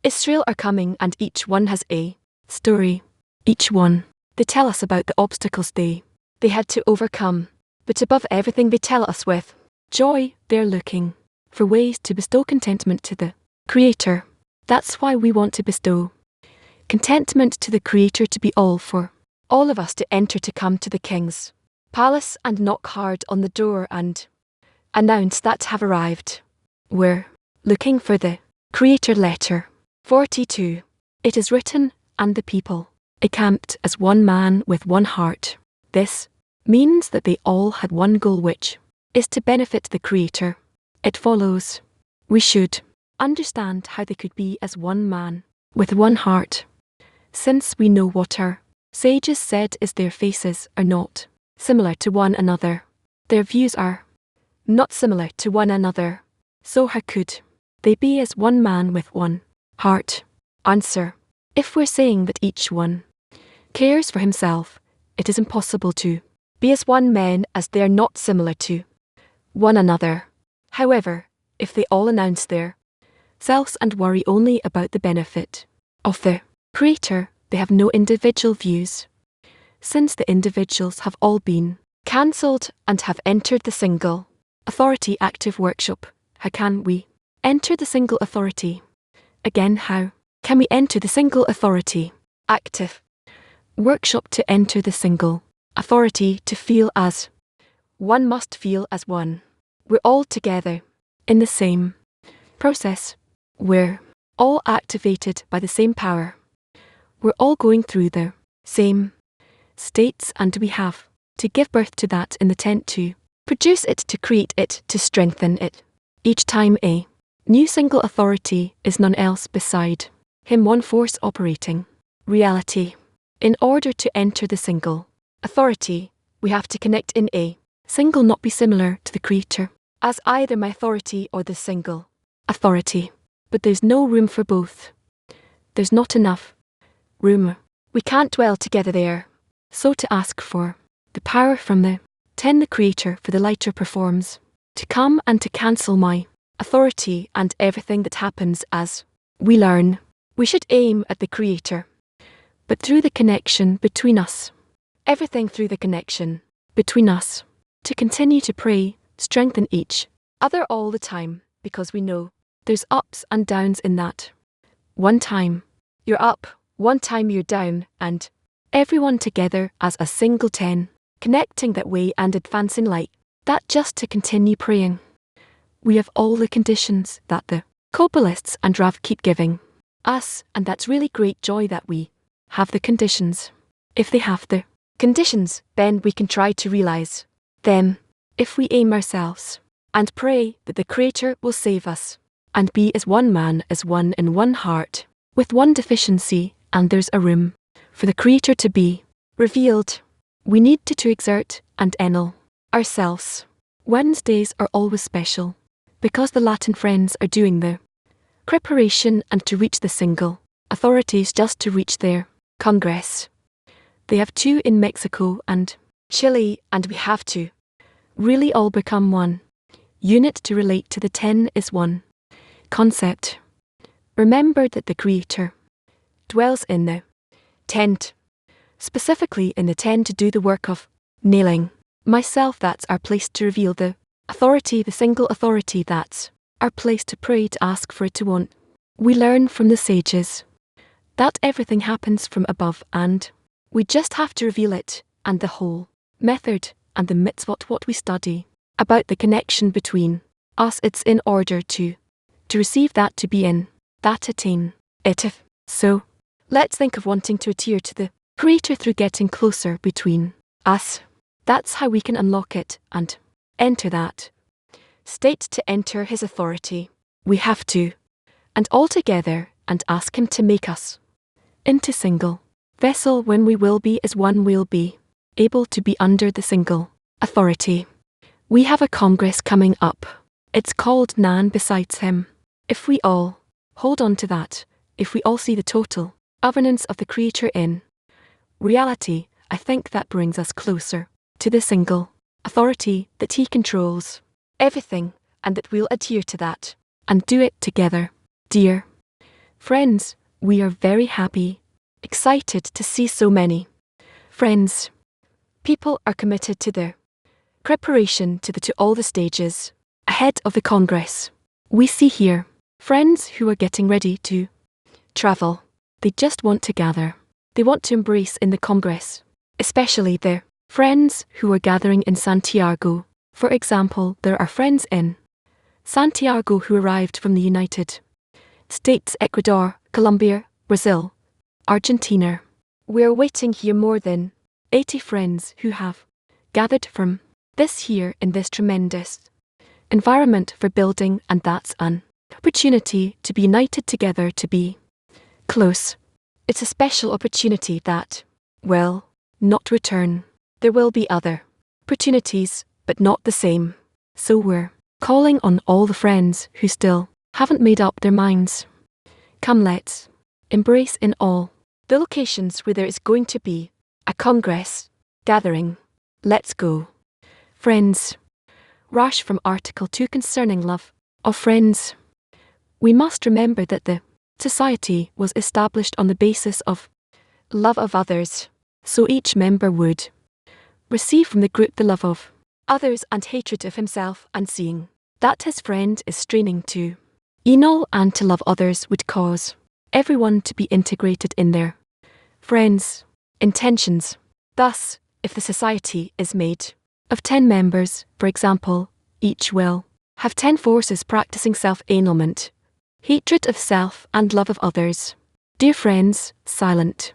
Israel are coming and each one has a story. Each one. They tell us about the obstacles they had to overcome. But above everything they tell us with joy, they're looking for ways to bestow contentment to the Creator. That's why we want to bestow contentment to the Creator, to be all for all of us to enter, to come to the King's palace and knock hard on the door and announce that have arrived. We're looking for the Creator. Letter 42. It is written, and the people encamped as one man with one heart. This means that they all had one goal, which is to benefit the Creator. It follows we should understand how they could be as one man with one heart, since we know what our sages said is their faces are not similar to one another. Their views are not similar to one another. So how could they be as one man with one heart? Answer. If we're saying that each one cares for himself, it is impossible to be as one man, as they are not similar to one another. However, if they all announce their selves and worry only about the benefit of the Creator, they have no individual views. Since the individuals have all been cancelled and have entered the single authority active workshop, how can we enter the single authority? Again, how can we enter the single authority active workshop? To enter the single authority, to feel as one must feel as one. We're all together in the same process. We're all activated by the same power. We're all going through the same states, and we have to give birth to that in the tent, to produce it, to create it, to strengthen it. Each time a new single authority is none else beside him, one force operating reality. In order to enter the single authority, we have to connect in a single, not be similar to the Creator as either my authority or the single authority. But there's no room for both. There's not enough room. We can't dwell together there. So to ask for the power from the Creator, for the lighter performs, to come and to cancel my authority and everything that happens as we learn. We should aim at the Creator, but through the connection between us. Everything through the connection between us. To continue to pray, strengthen each other all the time, because we know there's ups and downs in that. One time you're up, one time you're down, and everyone together as a single 10, connecting that way and advancing like that, just to continue praying. We have all the conditions that the Kabbalists and Rav keep giving us, and that's really great joy that we have the conditions. If they have the conditions, then we can try to realize them. If we aim ourselves and pray that the Creator will save us and be as one man, as one in one heart, with one deficiency, and there's a room for the Creator to be revealed, we need to exert and enel ourselves. Wednesdays are always special, because the Latin friends are doing the preparation and to reach the single authorities, just to reach their congress. They have 2 in Mexico and Chile, and we have to really all become one unit. To relate to the 10 is one concept. Remember that the Creator dwells in the tent, specifically in the tent, to do the work of nailing myself. That's our place to reveal the authority, the single authority. That's our place to pray, to ask for it, to want. We learn from the sages that everything happens from above, and we just have to reveal it, and the whole method and the mitzvot, what we study about the connection between us, it's in order to receive that, to be in that, attain it. If so, let's think of wanting to adhere to the Creator through getting closer between us. That's how we can unlock it and enter that state. To enter His authority, we have to, and all together, and ask Him to make us into single vessel. When we will be as one, we'll be able to be under the single authority. We have a congress coming up. It's called None Besides Him. If we all hold on to that, if we all see the total governance of the Creator in reality, I think that brings us closer to the single authority, that He controls everything, and that we'll adhere to that and do it together. Dear Friends, we are very happy, excited to see so many friends. People are committed to their preparation to all the stages ahead of the Congress. We see here friends who are getting ready to travel. They just want to gather. They want to embrace in the Congress, especially their friends who are gathering in Santiago. For example, there are friends in Santiago who arrived from the United States, Ecuador, Colombia, Brazil, Argentina. We are waiting here more than 80 friends who have gathered from this here in this tremendous environment for building, and that's an opportunity to be united together, to be close. It's a special opportunity that will not return. There will be other opportunities, but not the same. So we're calling on all the friends who still haven't made up their minds. Come, let's embrace in all the locations where there is going to be a Congress gathering. Let's go. Friends. Rash from Article 2 concerning love of friends. We must remember that the society was established on the basis of love of others, so each member would receive from the group the love of others and hatred of himself, and seeing that his friend is straining to annul and to love others would cause everyone to be integrated in their friends' intentions. Thus, if the society is made of 10 members, for example, each will have 10 forces practicing self-annulment, hatred of self and love of others. Dear friends, silent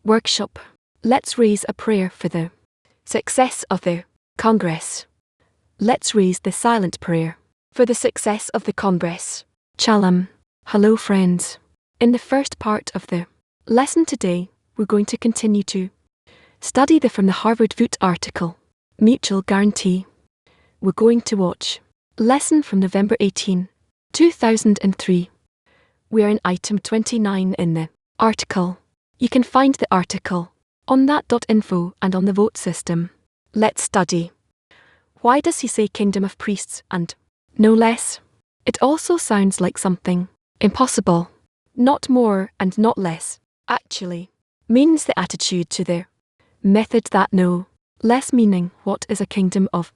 workshop. Let's raise a prayer for the success of the Congress. Let's raise the silent prayer for the success of the Congress. Shalom. Hello friends. In the first part of the lesson today, we're going to continue to study from the Harvard Voot article, Mutual Guarantee. We're going to watch lesson from November 18, 2003. We are in item 29 in the article. You can find the article on that.info and on the vote system. Let's study. Why does he say kingdom of priests and no less? It also sounds like something impossible. Not more and not less, actually, means the attitude to the method that no less, meaning what is a kingdom of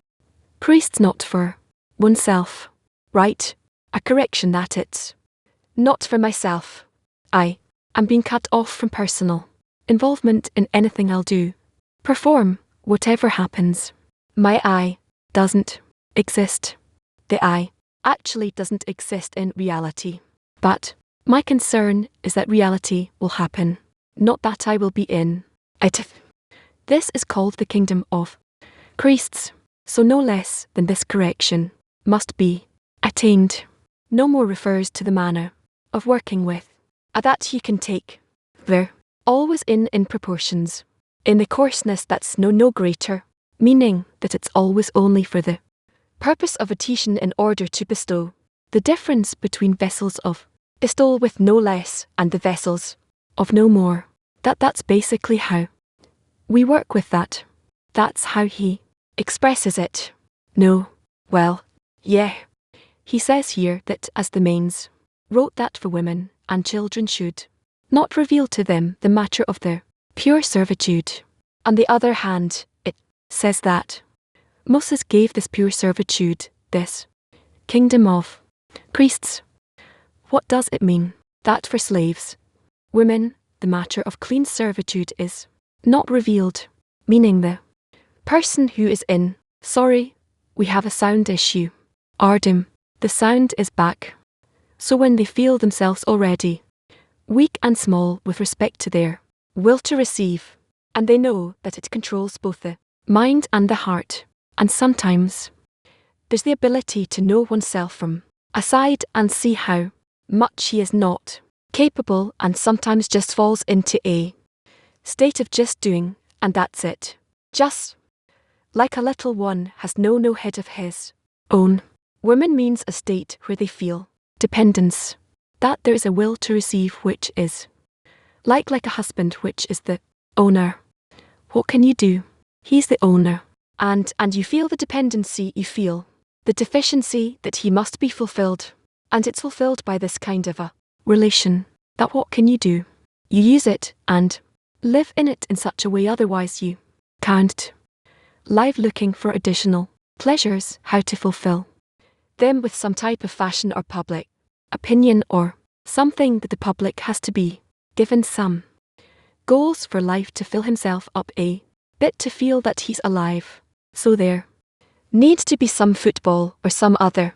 priests not for oneself, right? A correction that it's not for myself. I am being cut off from personal involvement in anything I'll do, perform, whatever happens. My I doesn't exist. The I actually doesn't exist in reality. But my concern is that reality will happen, not that I will be in it. This is called the kingdom of priests, so no less than this correction must be attained. No more refers to the manner of working with a that you can take. They're always in proportions, in the coarseness that's no greater, meaning that it's always only for the purpose of adhesion in order to bestow. The difference between vessels of bestowal with no less and the vessels of no more, that's basically how we work with that. That's how he expresses it. No, well, yeah. He says here that as the mains wrote that for women and children should not reveal to them the matter of their pure servitude. On the other hand, it says that Moses gave this pure servitude, this kingdom of priests. What does it mean? That for slaves, women, the matter of clean servitude is not revealed, meaning the person who is in, sorry, we have a sound issue. Ardim, the sound is back. So when they feel themselves already weak and small with respect to their will to receive, and they know that it controls both the mind and the heart, and sometimes there's the ability to know oneself from aside and see how much he is not capable, and sometimes just falls into a state of just doing, and that's it. Just like a little one has no head of his own. Woman means a state where they feel dependence, that there is a will to receive which is like a husband which is the owner. What can you do? He's the owner. And you feel the dependency, you feel the deficiency that he must be fulfilled. And it's fulfilled by this kind of a relation, that what can you do? You use it and live in it in such a way otherwise you can't. Live looking for additional pleasures, how to fulfill them with some type of fashion or public opinion or something that the public has to be given some goals for life to fill himself up a bit to feel that he's alive. So there needs to be some football or some other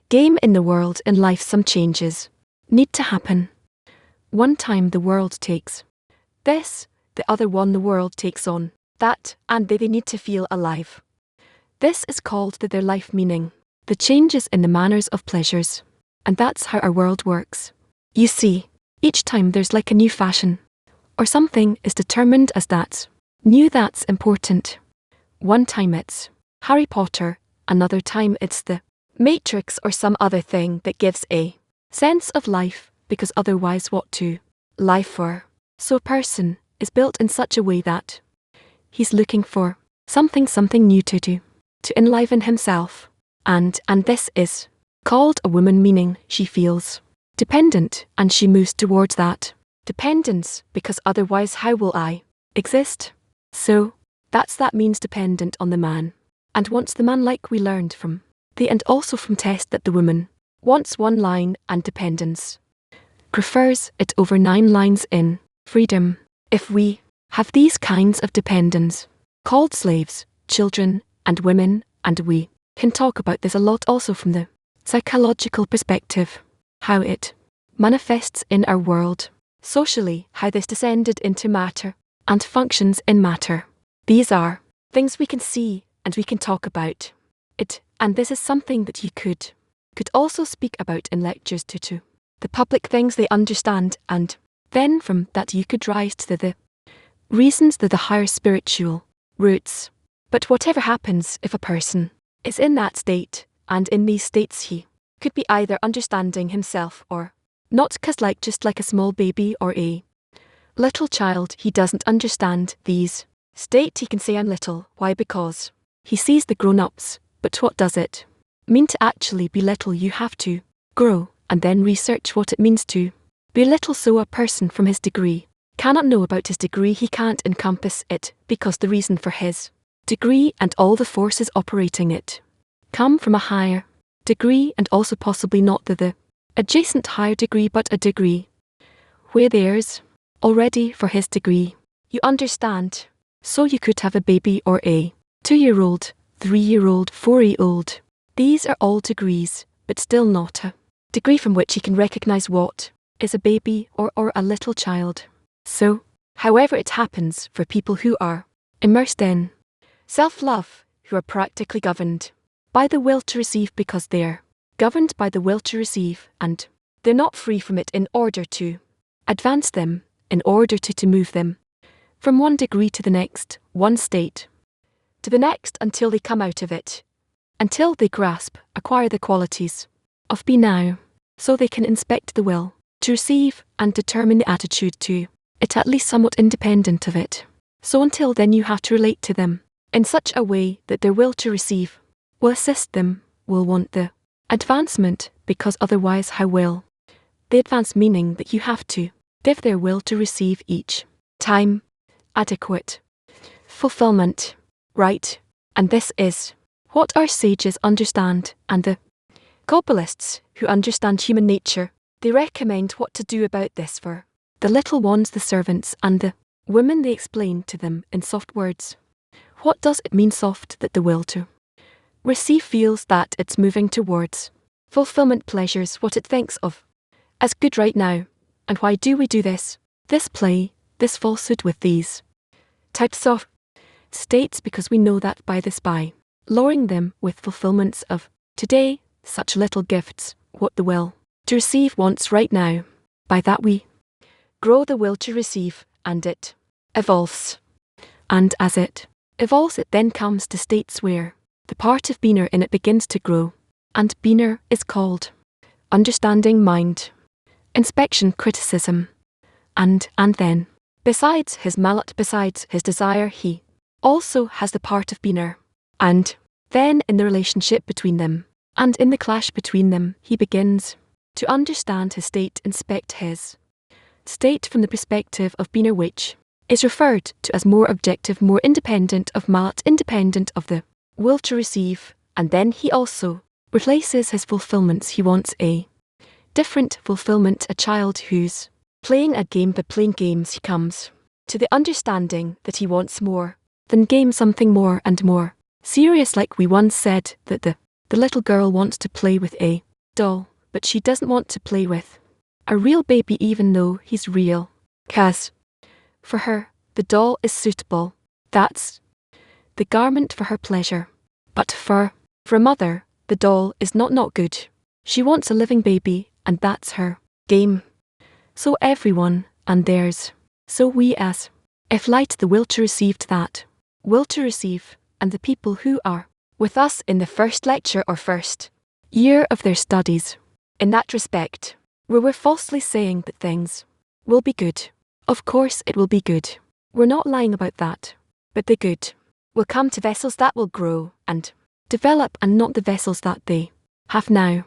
game in the world in life. Some changes need to happen. One time the world takes this, the other one the world takes on that, and they need to feel alive. This is called their life meaning, the changes in the manners of pleasures. And that's how our world works. You see, each time there's like a new fashion, or something is determined as that new that's important. One time it's Harry Potter, another time it's the Matrix or some other thing that gives a sense of life, because otherwise what to life for? So a person is built in such a way that he's looking for something new to do, to enliven himself. And this is called a woman, meaning she feels dependent and she moves towards that dependence, because otherwise how will I exist? So that means dependent on the man, and wants the man, like we learned from the and also from test that the woman wants one line and dependence prefers it over 9 lines in freedom. If we have these kinds of dependence called slaves, children and women, and we can talk about this a lot also from the psychological perspective, how it manifests in our world, socially, how this descended into matter and functions in matter. These are things we can see and we can talk about it, and this is something that you could also speak about in lectures to the public, things they understand, and then from that you could rise to the reasons, the higher spiritual roots. But whatever happens, if a person is in that state, and in these states he could be either understanding himself or not, cause just like a small baby or a little child, he doesn't understand these state. He can say I'm little. Why? Because he sees the grown-ups. But what does it mean to actually be little? You have to grow and then research what it means to be little. So a person from his degree cannot know about his degree. He can't encompass it, because the reason for his degree and all the forces operating it come from a higher degree, and also possibly not the adjacent higher degree, but a degree where there's already for his degree. You understand? So you could have a baby or a 2-year-old, 3-year-old, 4-year-old. These are all degrees, but still not a degree from which he can recognize what is a baby or a little child. So, however it happens for people who are immersed in self-love, who are practically governed by the will to receive, because they're governed by the will to receive, and they're not free from it in order to advance them, in order to move them from one degree to the next, one state to the next, until they come out of it, until they grasp, acquire the qualities of be now, so they can inspect the will to receive and determine the attitude to it, at least somewhat independent of it. So until then you have to relate to them in such a way that their will to receive will assist them, will want the advancement, because otherwise how will they advance? Meaning that you have to give their will to receive each time adequate fulfillment, right? And this is what our sages understand, and the Kabbalists who understand human nature, they recommend what to do about this for the little ones, the servants and the women. They explain to them in soft words. What does it mean soft? That the will to receive feels that it's moving towards fulfillment, pleasures, what it thinks of as good right now. And why do we do this? This play, this falsehood with these types of states, because we know that by lowering them with fulfillments of today, such little gifts, what the will to receive wants right now, by that we grow the will to receive, and it evolves. And as it evolves, it then comes to states where the part of Beaner in it begins to grow, and Beaner is called understanding, mind, inspection, criticism, and then, besides his malat, besides his desire, he also has the part of Beaner, and then in the relationship between them, and in the clash between them, he begins To understand his state, inspect his state from the perspective of being, which is referred to as more objective, more independent of mallet, independent of the will to receive, and then he also replaces his fulfillments. He wants a different fulfillment. A child who's playing a game, but playing games, he comes to the understanding that he wants more than game, something more and more serious. Like we once said that the little girl wants to play with a doll, but she doesn't want to play with a real baby even though he's real. 'Cause for her, the doll is suitable. That's the garment for her pleasure. But for a mother, the doll is not good. She wants a living baby, and that's her game. So everyone, and theirs. So we as if light the will to receive that will to receive, and the people who are with us in the first lecture or first year of their studies. In that respect, where we're falsely saying that things will be good. Of course it will be good. We're not lying about that. But the good will come to vessels that will grow and develop, and not the vessels that they have now.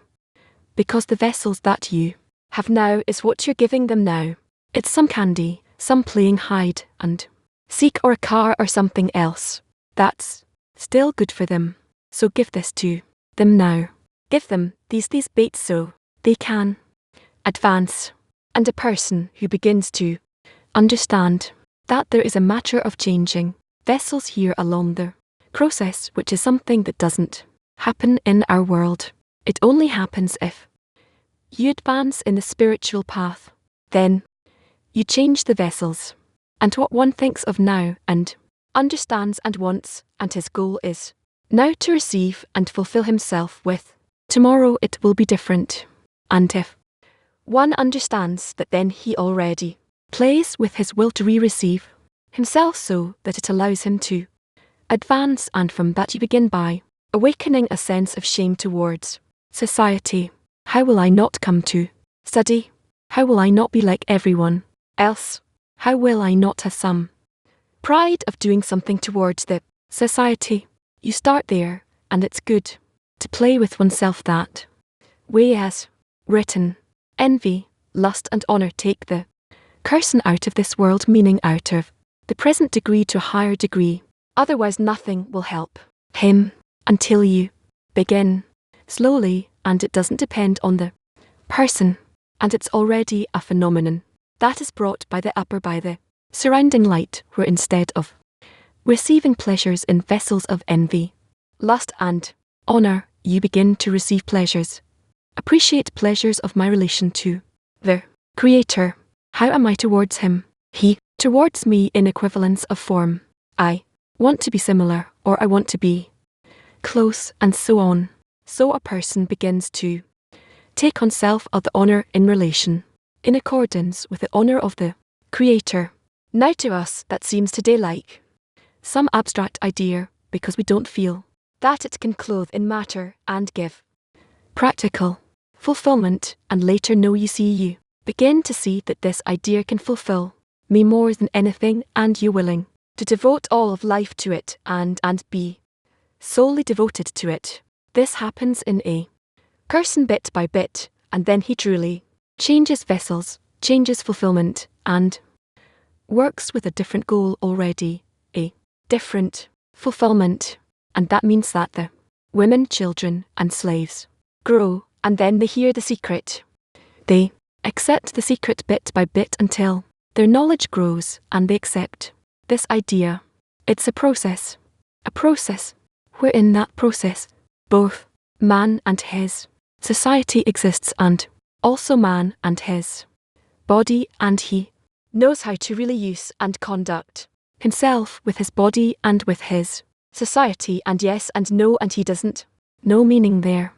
Because the vessels that you have now is what you're giving them now. It's some candy, some playing hide and seek, or a car or something else. That's still good for them. So give this to them now. Give them these baits so they can advance. And a person who begins to understand that there is a matter of changing vessels here along the process, which is something that doesn't happen in our world. It only happens if you advance in the spiritual path. Then you change the vessels and what one thinks of now and understands and wants, and his goal is now to receive and fulfill himself with. Tomorrow it will be different. And if one understands that, then he already plays with his will to re-receive himself so that it allows him to advance, and from that you begin by awakening a sense of shame towards society. How will I not come to study? How will I not be like everyone else? How will I not have some pride of doing something towards the society? You start there, and it's good to play with oneself that way. As written, envy, lust and honour take the person out of this world, meaning out of the present degree to a higher degree. Otherwise nothing will help him until you begin slowly, and it doesn't depend on the person, and it's already a phenomenon that is brought by the upper, by the surrounding light, where instead of receiving pleasures in vessels of envy, lust and honour, you begin to receive pleasures. Appreciate pleasures of my relation to the Creator. How am I towards him? He towards me in equivalence of form. I want to be similar, or I want to be close, and so on. So a person begins to take on self of the honour in relation, in accordance with the honour of the Creator. Now to us that seems today like some abstract idea, because we don't feel that it can clothe in matter and give practical fulfillment, and later know you begin to see that this idea can fulfill me more than anything, and you're willing to devote all of life to it and be solely devoted to it. This happens in a person bit by bit, and then he truly changes vessels, changes fulfillment, and works with a different goal already, a different fulfillment. And that means that the women, children, and slaves grow, and then they hear the secret. They accept the secret bit by bit until their knowledge grows, and they accept this idea. It's a process where in that process, both man and his society exists, and also man and his body, and he knows how to really use and conduct himself with his body and with his society, and yes and no, and he doesn't. No meaning there.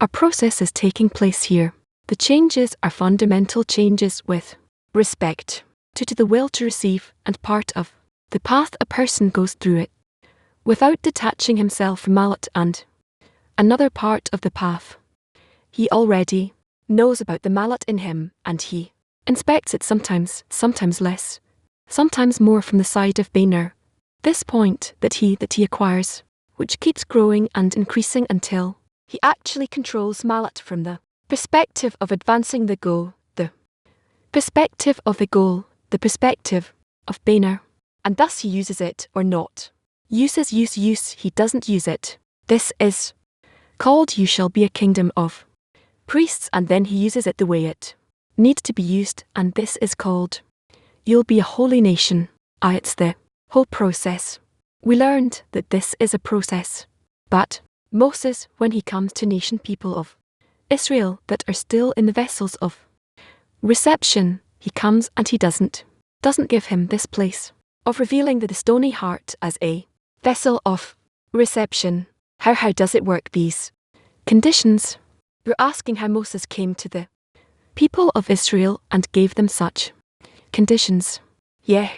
A process is taking place here. The changes are fundamental changes with respect to the will to receive, and part of the path a person goes through it without detaching himself from mallet, and another part of the path he already knows about the mallet in him, and he inspects it sometimes less, sometimes more from the side of Boehner. This point that he acquires, which keeps growing and increasing until he actually controls mallet from the perspective of advancing the goal, the perspective of the goal, the perspective of Boehner. And thus he uses it or not. Uses use, he doesn't use it. This is called you shall be a kingdom of priests, and then he uses it the way it needs to be used, and this is called you'll be a holy nation. It's the whole process. We learned that this is a process. But Moses, when he comes to nation people of Israel that are still in the vessels of reception, he comes and he doesn't give him this place of revealing the stony heart as a vessel of reception. How does it work, these conditions? You're asking how Moses came to the people of Israel and gave them such conditions. Yeah,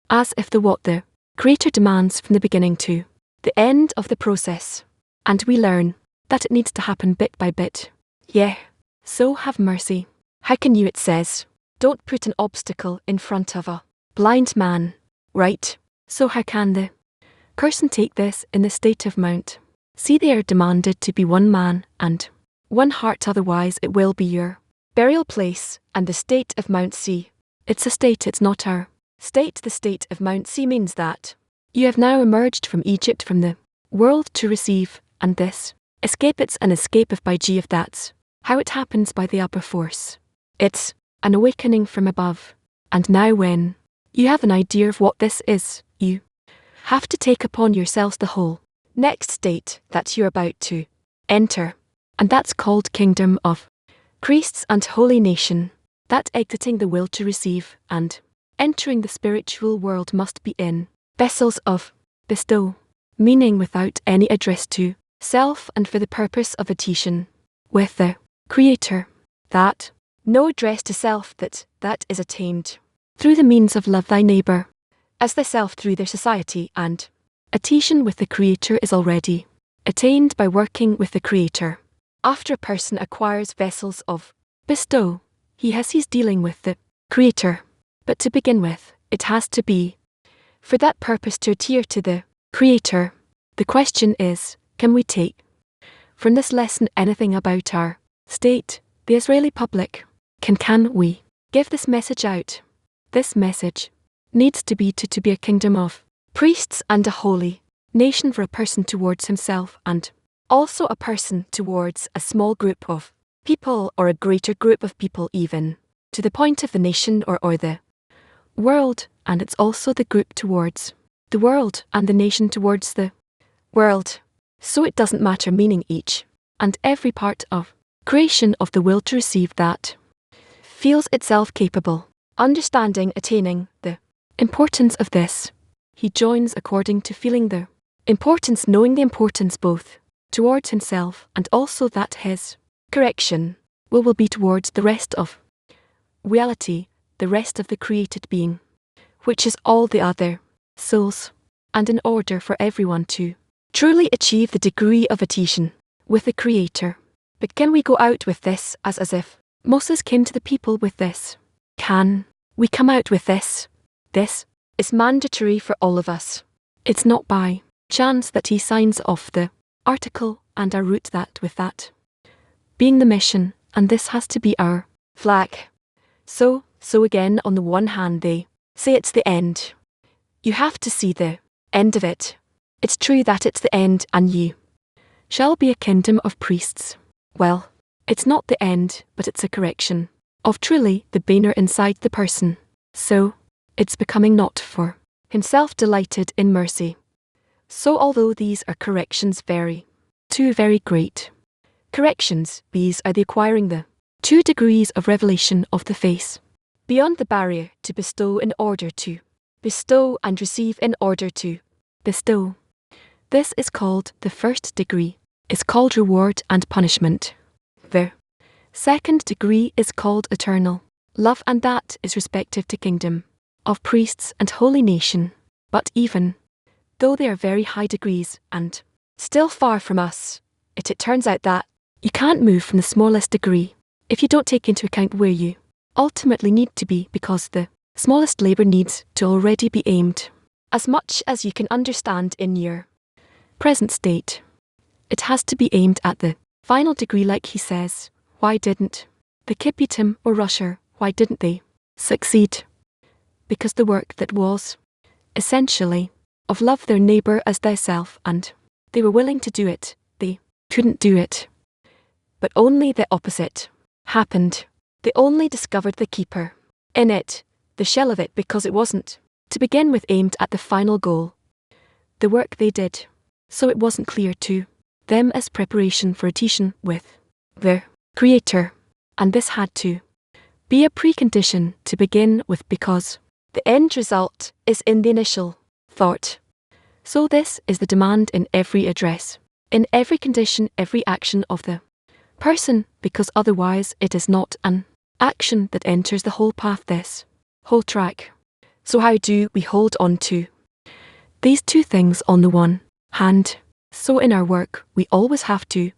as if what the Creator demands from the beginning to the end of the process. And we learn that it needs to happen bit by bit. Yeah, so have mercy. How can you, it says, don't put an obstacle in front of a blind man, right? So how can the person take this in the state of Mount? See, they are demanded to be one man and one heart, otherwise it will be your burial place. And the state of Mount C, it's a state, it's not our state. The state of Mount C means that you have now emerged from Egypt, from the world to receive, and this escape, it's an escape of by G, if that's how it happens by the upper force. It's an awakening from above. And now when you have an idea of what this is, you have to take upon yourselves the whole next state that you're about to enter. And that's called kingdom of priests and holy nation. That exiting the will to receive and entering the spiritual world must be in vessels of bestow, meaning without any address to self and for the purpose of adhesion with the Creator. That no address to self, that is attained through the means of love thy neighbour as thyself through their society, and adhesion with the Creator is already attained by working with the Creator. After a person acquires vessels of bestow, he's dealing with the Creator. But to begin with, it has to be for that purpose to adhere to the Creator. The question is, can we take from this lesson anything about our state, the Israeli public? Can we give this message out? This message needs to be to be a kingdom of priests and a holy nation for a person towards himself, and also a person towards a small group of people or a greater group of people, even to the point of the nation or the world. And it's also the group towards the world and the nation towards the world. So it doesn't matter, meaning each and every part of creation of the will to receive that feels itself capable, understanding, attaining the importance of this. He joins according to feeling the importance, knowing the importance both towards himself and also that his correction will be towards the rest of reality, the rest of the created being, which is all the other souls. And in order for everyone to truly achieve the degree of adhesion with the Creator. But can we go out with this as if Moses came to the people with this? Can we come out with this? This is mandatory for all of us. It's not by chance that he signs off the article and our root, that with that being the mission, and this has to be our flag. So again, on the one hand they say it's the end. You have to see the end of it. It's true that it's the end, and you shall be a kingdom of priests. Well, it's not the end, but it's a correction of truly the Boehner inside the person. So, it's becoming not for himself delighted in mercy. So although these are corrections two very great corrections, these are the acquiring the 2 degrees of revelation of the face. Beyond the barrier to bestow in order to bestow and receive in order to bestow. This is called the first degree, is called reward and punishment. The second degree is called eternal love, and that is respective to kingdom of priests and holy nation. But even though they are very high degrees and still far from us, it turns out that you can't move from the smallest degree if you don't take into account where you ultimately need to be, because the smallest labour needs to already be aimed as much as you can understand in your present state. It has to be aimed at the final degree, like he says, Why didn't the Kippitim or Rusher, why didn't they succeed? Because the work that was, essentially, of love their neighbour as thyself, and they were willing to do it, they couldn't do it. But only the opposite happened. They only discovered the keeper in it, the shell of it, because it wasn't, to begin with, aimed at the final goal. The work they did, so it wasn't clear to them as preparation for a teaching with the Creator, and this had to be a precondition to begin with, because the end result is in the initial thought. So this is the demand in every address, in every condition, every action of the person, because otherwise it is not an action that enters the whole path, this whole track. So how do we hold on to these two things on the one hand? So in our work, we always have to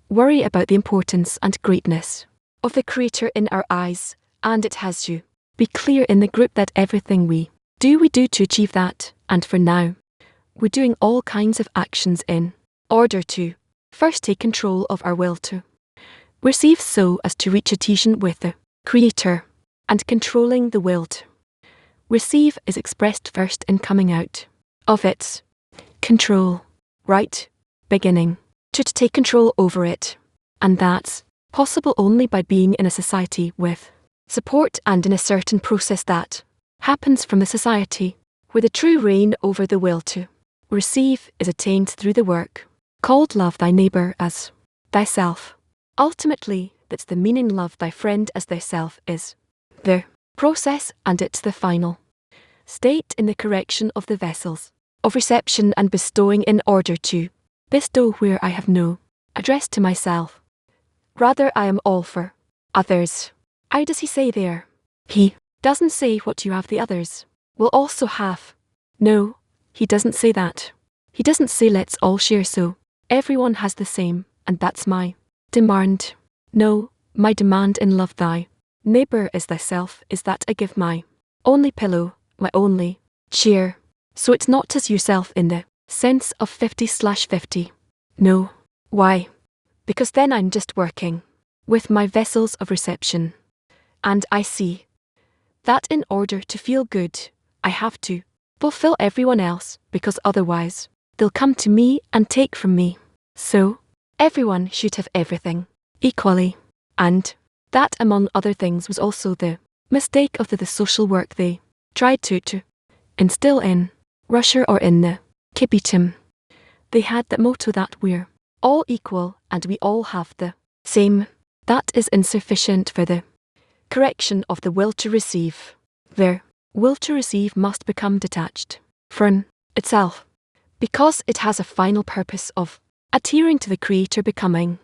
worry about the importance and greatness of the Creator in our eyes, and it has to be clear in the group that everything we do to achieve that, and for now, we're doing all kinds of actions in order to first take control of our will to receive, so as to reach adhesion with the Creator, and controlling the will to receive is expressed first in coming out of its control, right beginning, to take control over it, and that's possible only by being in a society with support and in a certain process that happens from the society, where the true reign over the will to receive is attained through the work called love thy neighbour as thyself. Ultimately, that's the meaning, love thy friend as thyself is the process, and it's the final state in the correction of the vessels of reception and bestowing, in order to bestow where I have no address to myself. Rather, I am all for others. How does he say there? He doesn't say what you have the others will also have. No, he doesn't say that. He doesn't say let's all share so everyone has the same, and that's my demand. No, my demand in love thy neighbour as thyself is that I give my only pillow, my only cheer. So it's not as yourself in the sense of 50/50. No. Why? Because then I'm just working with my vessels of reception. And I see that in order to feel good, I have to fulfill everyone else, because otherwise they'll come to me and take from me. So everyone should have everything equally. And that, among other things, was also the mistake of the social work they tried to instill in Russia or in the Kippitim. They had that motto that we're all equal and we all have the same. That is insufficient for the correction of the will to receive. Their will to receive must become detached from itself, because it has a final purpose of adhering to the Creator, becoming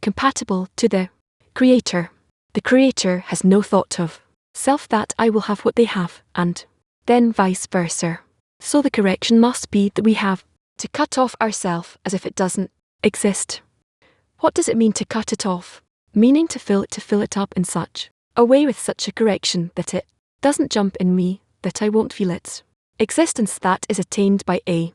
compatible to the Creator. The Creator has no thought of self, that I will have what they have, and then vice versa. So the correction must be that we have to cut off ourself as if it doesn't exist. What does it mean to cut it off? Meaning to fill it up in such a way with such a correction that it doesn't jump in me, that I won't feel its existence, that is attained by a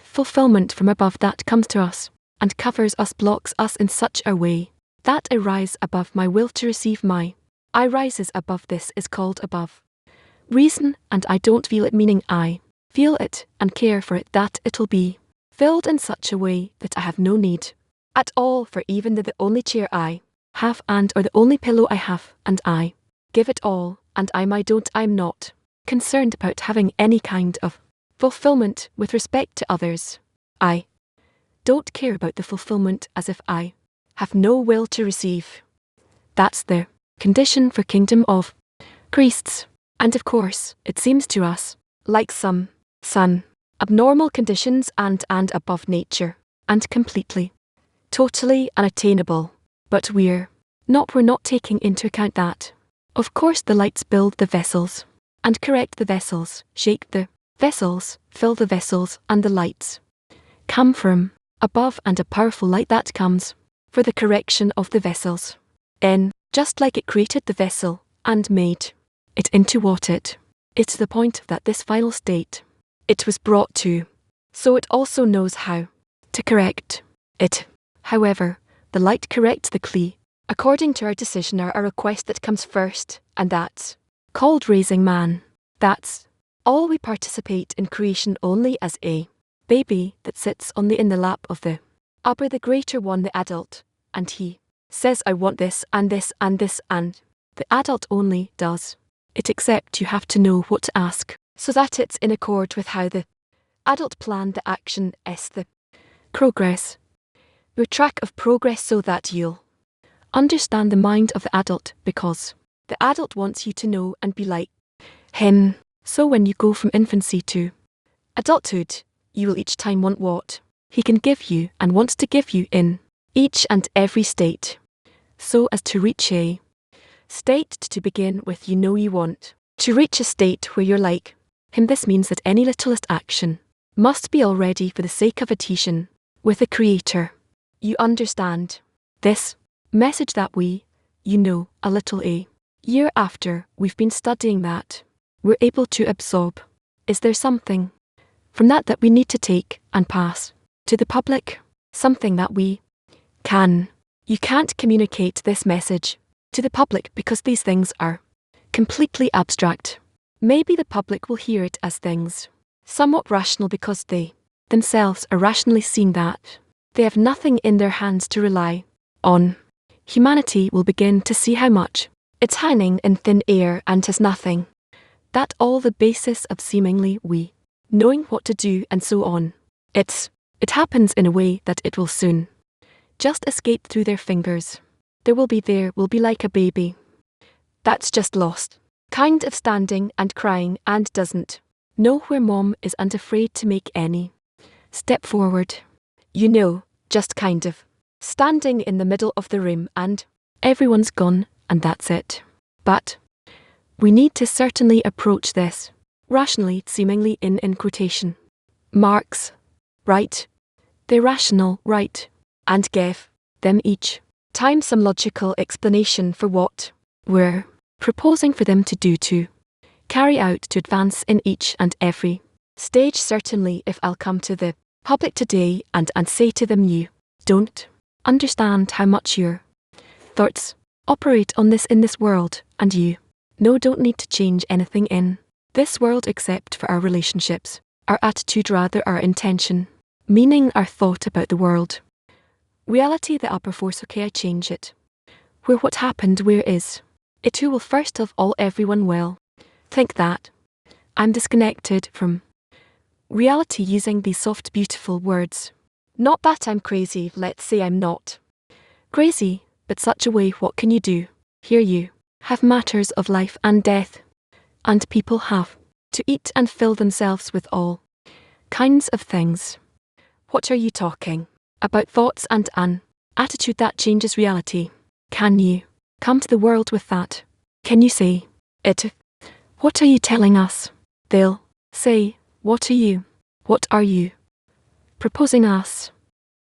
fulfillment from above that comes to us and covers us, blocks us in such a way that I rise above my will to receive. My I rises above this is called above reason, and I don't feel it, meaning I feel it and care for it, that it'll be filled in such a way that I have no need at all for even the only chair I have, and or the only pillow I have, and I give it all, and I'm not concerned about having any kind of fulfillment with respect to others. I don't care about the fulfillment as if I have no will to receive. That's the condition for kingdom of priests. And of course, it seems to us like some abnormal conditions and above nature, and completely, totally unattainable. But we're not taking into account that, of course, the lights build the vessels, and correct the vessels, shake the vessels, fill the vessels, and the lights come from above, and a powerful light that comes for the correction of the vessels. Just like it created the vessel and made it into what it is, to the point that this final state it was brought to, so it also knows how to correct it. However, the light corrects the clay according to our decision or a request that comes first, and that's called raising man. That's all. We participate in creation only as a baby that sits in the lap of the upper, the greater one, the adult, and he says, I want this and this and this, and the adult only does it, except you have to know what to ask, so that it's in accord with how the adult planned the action is the progress. Your track of progress, so that you'll understand the mind of the adult, because the adult wants you to know and be like him. So when you go from infancy to adulthood, you will each time want what he can give you and wants to give you in each and every state, so as to reach a state to begin with. You want to reach a state where you're like him. This means that any littlest action must be already for the sake of adhesion with the Creator. You understand this message that a little a year after we've been studying that, we're able to absorb. Is there something from that we need to take and pass to the public? Something that we can. You can't communicate this message to the public because these things are completely abstract. Maybe the public will hear it as things somewhat rational because they themselves are rationally seeing that they have nothing in their hands to rely on. Humanity will begin to see how much it's hanging in thin air and has nothing. That all the basis of seemingly we knowing what to do and so on. It happens in a way that it will soon just escape through their fingers. There will be like a baby that's just lost, kind of standing and crying and doesn't know where mom is and afraid to make any step forward. Just kind of standing in the middle of the room and everyone's gone and that's it. But we need to certainly approach this rationally, seemingly in quotation marks, right? The rational right, and give them each time some logical explanation for what we're proposing for them to do, to carry out, to advance in each and every stage. Certainly, if I'll come to the public today and say to them, you don't understand how much your thoughts operate on this in this world, and you don't need to change anything in this world except for our relationships, our attitude, rather our intention, meaning our thought about the world. Reality, the upper force, okay, I change it. Where what happened, where is it? Who will first of all, everyone will think that I'm disconnected from reality, using these soft, beautiful words. Not that I'm crazy, let's say I'm not crazy, but such a way, what can you do? Here you have matters of life and death, and people have to eat and fill themselves with all kinds of things. What are you talking about? Thoughts and an attitude that changes reality. Can you come to the world with that? Can you say it? What are you telling us? They'll say, what are you proposing us?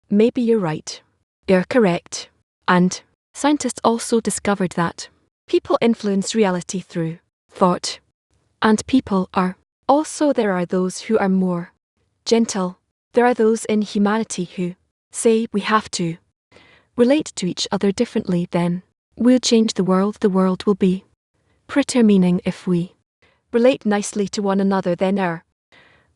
Maybe you're right. You're correct. And scientists also discovered that people influence reality through thought. And people are also, there are those who are more gentle. There are those in humanity who say we have to relate to each other differently, then we'll change the world will be prettier, meaning if we relate nicely to one another, then our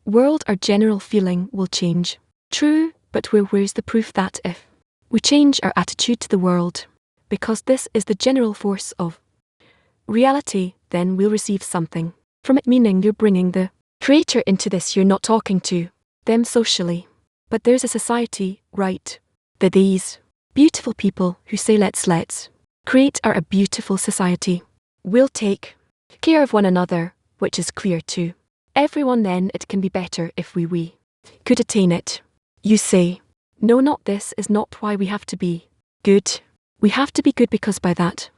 world, our general feeling will change. True, but where's the proof that if we change our attitude to the world, because this is the general force of reality, then we'll receive something from it, meaning you're bringing the Creator into this. You're not talking to them socially, but there's a society, right? These beautiful people who say let's create a beautiful society. We'll take care of one another, which is clear to everyone. Then it can be better if we could attain it. You say, no, not this is not why we have to be good. We have to be good because by that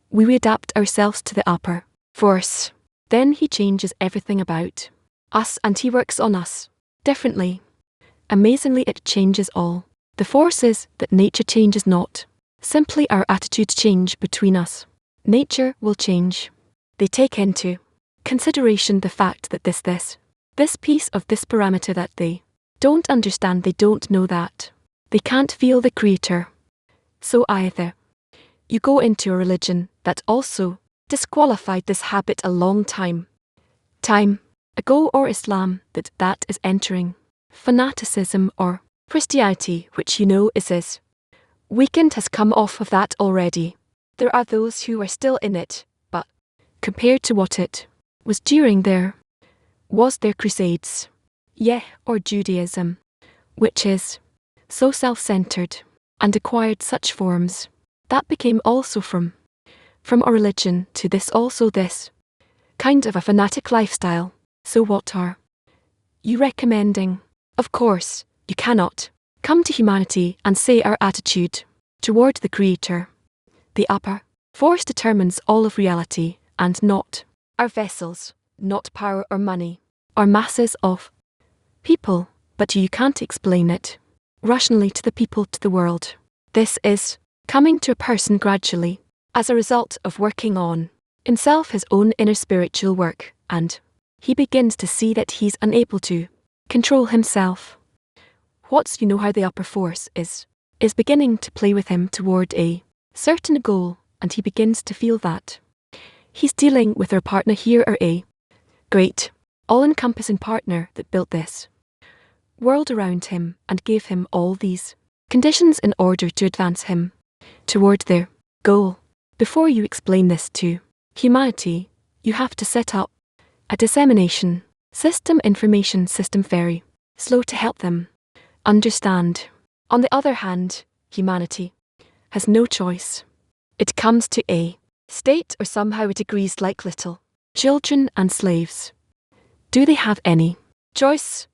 we adapt ourselves to the upper force. Then he changes everything about us and he works on us differently. Amazingly, it changes all the forces that nature changes, not simply our attitudes change between us. Nature will change. They take into consideration the fact that this piece of this parameter that they don't understand, they don't know that they can't feel the Creator. So either You go into a religion that also disqualified this habit a long time ago, or Islam that is entering fanaticism, or Christianity, which you know is weekend, has come off of that already. There are those who are still in it, but compared to what it was during their crusades, or Judaism, which is so self-centered and acquired such forms, that became also from a religion to this kind of a fanatic lifestyle. So what are you recommending? Of course, you cannot come to humanity and say our attitude toward the Creator, the upper force, determines all of reality, and not our vessels, not power or money, or masses of people, but you can't explain it rationally to the people, to the world. This is coming to a person gradually, as a result of working on himself, his own inner spiritual work, and he begins to see that he's unable to control himself. You know how the upper force is beginning to play with him toward a certain goal, and he begins to feel that he's dealing with a partner here, or a great, all-encompassing partner that built this world around him and gave him all these conditions in order to advance him toward their goal. Before you explain this to humanity, you have to set up a dissemination system, information system, very slow to help them understand. On the other hand, humanity has no choice. It comes to a state, or somehow it agrees like little children and slaves. Do they have any choice?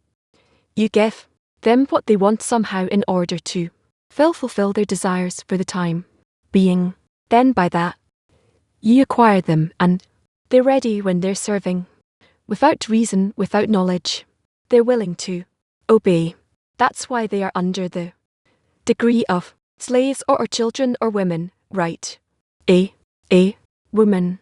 You give them what they want somehow in order to fulfill their desires for the time being. Then by that, you acquire them, and they're ready when they're serving. Without reason, without knowledge, they're willing to obey. That's why they are under the degree of slaves, or children, or women, right? A woman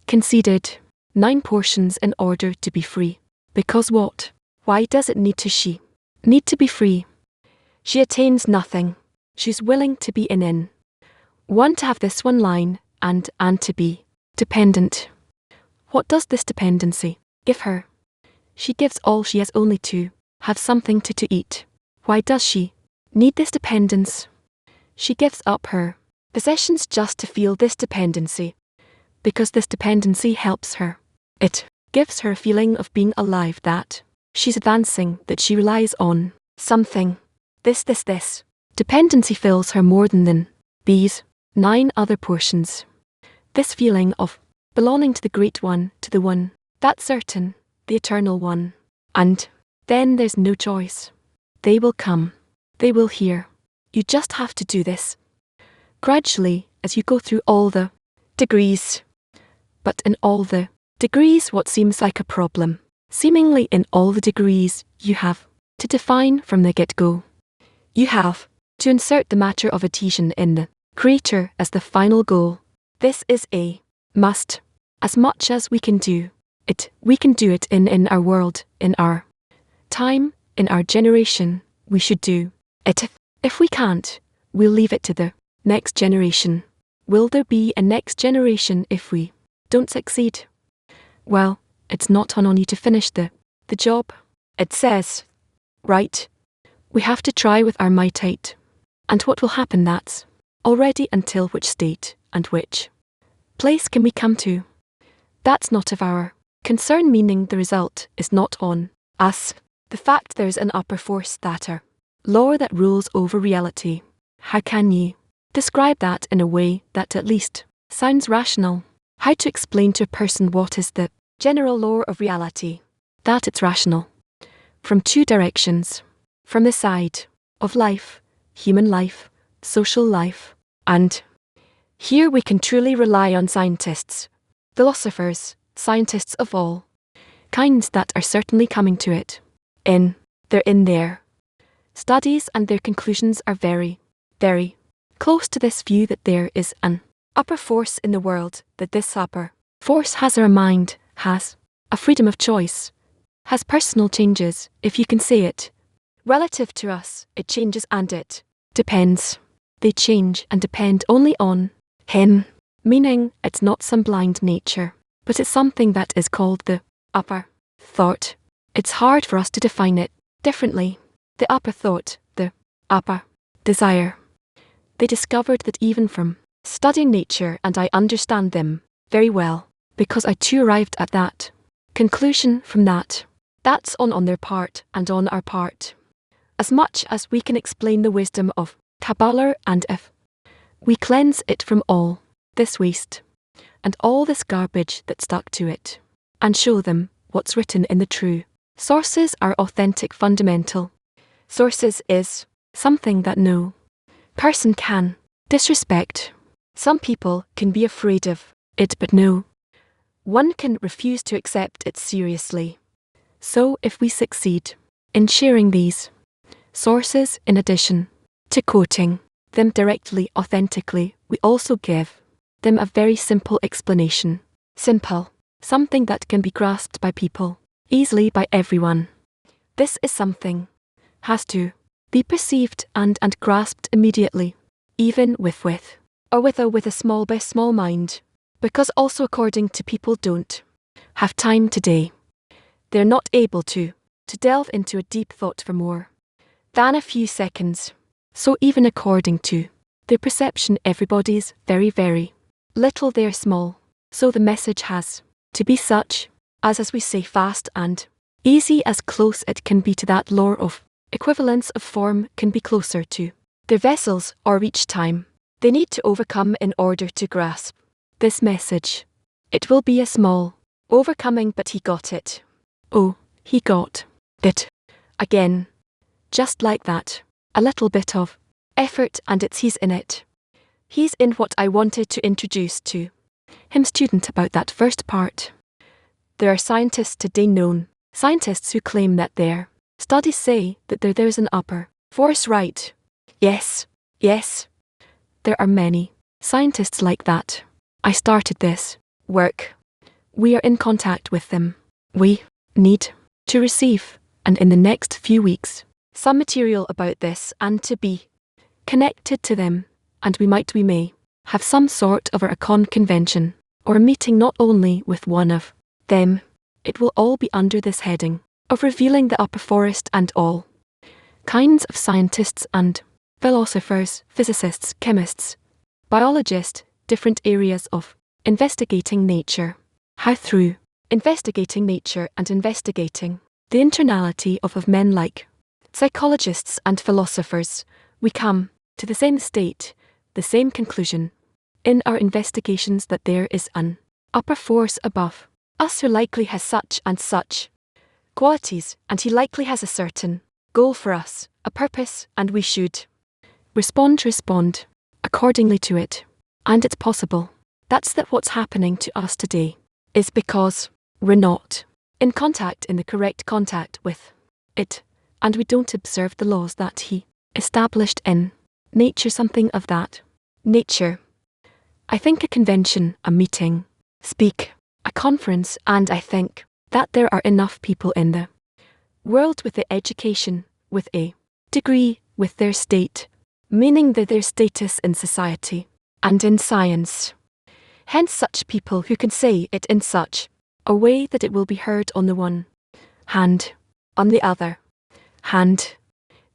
conceded 9 portions in order to be free. Because what? Why does it need to be free? She attains nothing. She's willing to be in one, to have this one line, and to be dependent. What does this dependency give her? She gives all she has only to have something to eat. Why does she need this dependence? She gives up her possessions just to feel this dependency, because this dependency helps her. It gives her a feeling of being alive, that she's advancing, that she relies on something. This dependency fills her more than these 9 other portions. This feeling of belonging to the Great One, to the One that's certain, the Eternal One. And then there's no choice. They will come. They will hear. You just have to do this gradually as you go through all the degrees. But in all the degrees, what seems like a problem, seemingly in all the degrees, you have to define from the get-go. You have to insert the matter of adhesion in the Creator as the final goal. This is a must. As much as we can do it in our world, in our time, in our generation. We should do it. If we can't, we'll leave it to the next generation. Will there be a next generation if we don't succeed? Well, it's not on you to finish the job. It says, right, we have to try with our might. And what will happen, that's already until which state and which place can we come to? That's not of our concern, meaning the result is not on us. The fact there's an upper force, that are law that rules over reality. How can you describe that in a way that at least sounds rational? How to explain to a person what is the general law of reality? That it's rational. From 2 directions. From the side of life, human life, social life, and here we can truly rely on scientists, philosophers, scientists of all kinds that are certainly coming to it. They're in their studies, and their conclusions are very, very close to this view that there is an upper force in the world, that this upper force has a mind, has a freedom of choice, has personal changes, if you can say it. Relative to us, it changes and it depends. They change and depend only on Him, meaning it's not some blind nature, but it's something that is called the upper thought. It's hard for us to define it differently. The upper thought, the upper desire. They discovered that even from studying nature, and I understand them very well, because I too arrived at that conclusion from that. That's on their part and on our part. As much as we can explain the wisdom of Kabbalah, and if we cleanse it from all this waste and all this garbage that stuck to it, and show them what's written in the true sources are authentic fundamental sources is something that no person can disrespect. Some people can be afraid of it, but no one can refuse to accept it seriously. So if we succeed in sharing these sources in addition to quoting them directly, authentically, we also give them a very simple explanation. Simple, something that can be grasped by people, easily by everyone. This is something has to be perceived and grasped immediately, even with a small mind, because also according to people don't have time today. They're not able to delve into a deep thought for more than a few seconds. So even according to their perception, everybody's very, very little, they're small. So the message has to be such as we say, fast and easy, as close it can be to that law of equivalence of form can be closer to their vessels or reach time they need to overcome in order to grasp this message. It will be a small overcoming, but he got it. Oh, he got it. Again. Just like that. A little bit of effort and he's in it. He's in what I wanted to introduce to him, student, about that first part. There are scientists today, known scientists, who claim that their studies say that there's an upper force, right? Yes. There are many scientists like that. I started this work. We are in contact with them. We need to receive, and in the next few weeks, some material about this and to be connected to them, and we may have some sort of a convention or a meeting not only with one of them. It will all be under this heading of revealing the upper forest, and all kinds of scientists and philosophers, physicists, chemists, biologists, different areas of investigating nature. How through investigating nature and investigating the internality of men like psychologists and philosophers, we come to the same state, the same conclusion in our investigations, that there is an upper force above us who likely has such and such qualities, and he likely has a certain goal for us, a purpose, and we should respond accordingly to it. And it's possible that's what's happening to us today is because we're not in the correct contact with it, and we don't observe the laws that he established in nature, something of that nature. I think a convention, a meeting, speak, a conference, and I think that there are enough people in the world with the education, with a degree, with their state, meaning that their status in society and in science. Hence such people who can say it in such a way that it will be heard on the one hand, on the other hand.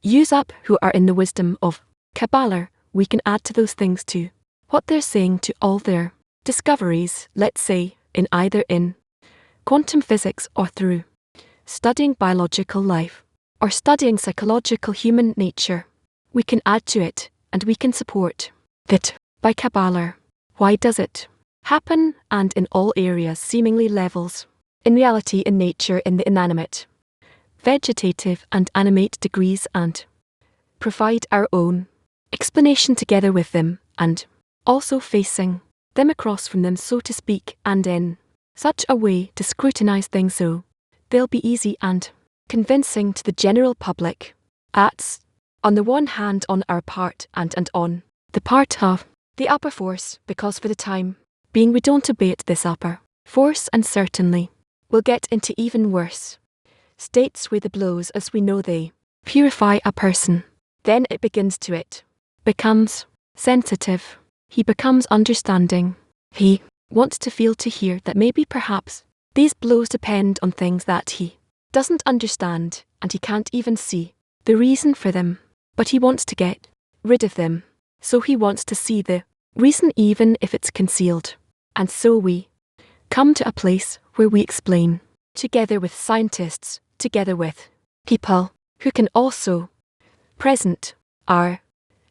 Use up who are in the wisdom of Kabbalah, we can add to those things to what they're saying, to all their discoveries, let's say, in quantum physics, or through studying biological life, or studying psychological human nature. We can add to it, and we can support that by Kabbalah. Why does it happen, and in all areas, seemingly levels, in reality, in nature, in the inanimate, vegetative and animate degrees, and provide our own explanation together with them, and also facing them across from them, so to speak, and in such a way to scrutinize things so they'll be easy and convincing to the general public. That's on the one hand on our part, and on the part of the upper force, because for the time being we don't abate this upper force, and certainly will get into even worse states where the blows, as we know, they purify a person. Then it becomes sensitive. He becomes understanding. He wants to feel, to hear that maybe perhaps these blows depend on things that he doesn't understand, and he can't even see the reason for them. But he wants to get rid of them. So he wants to see the reason even if it's concealed. And so we come to a place where we explain, together with scientists, together with people who can also present our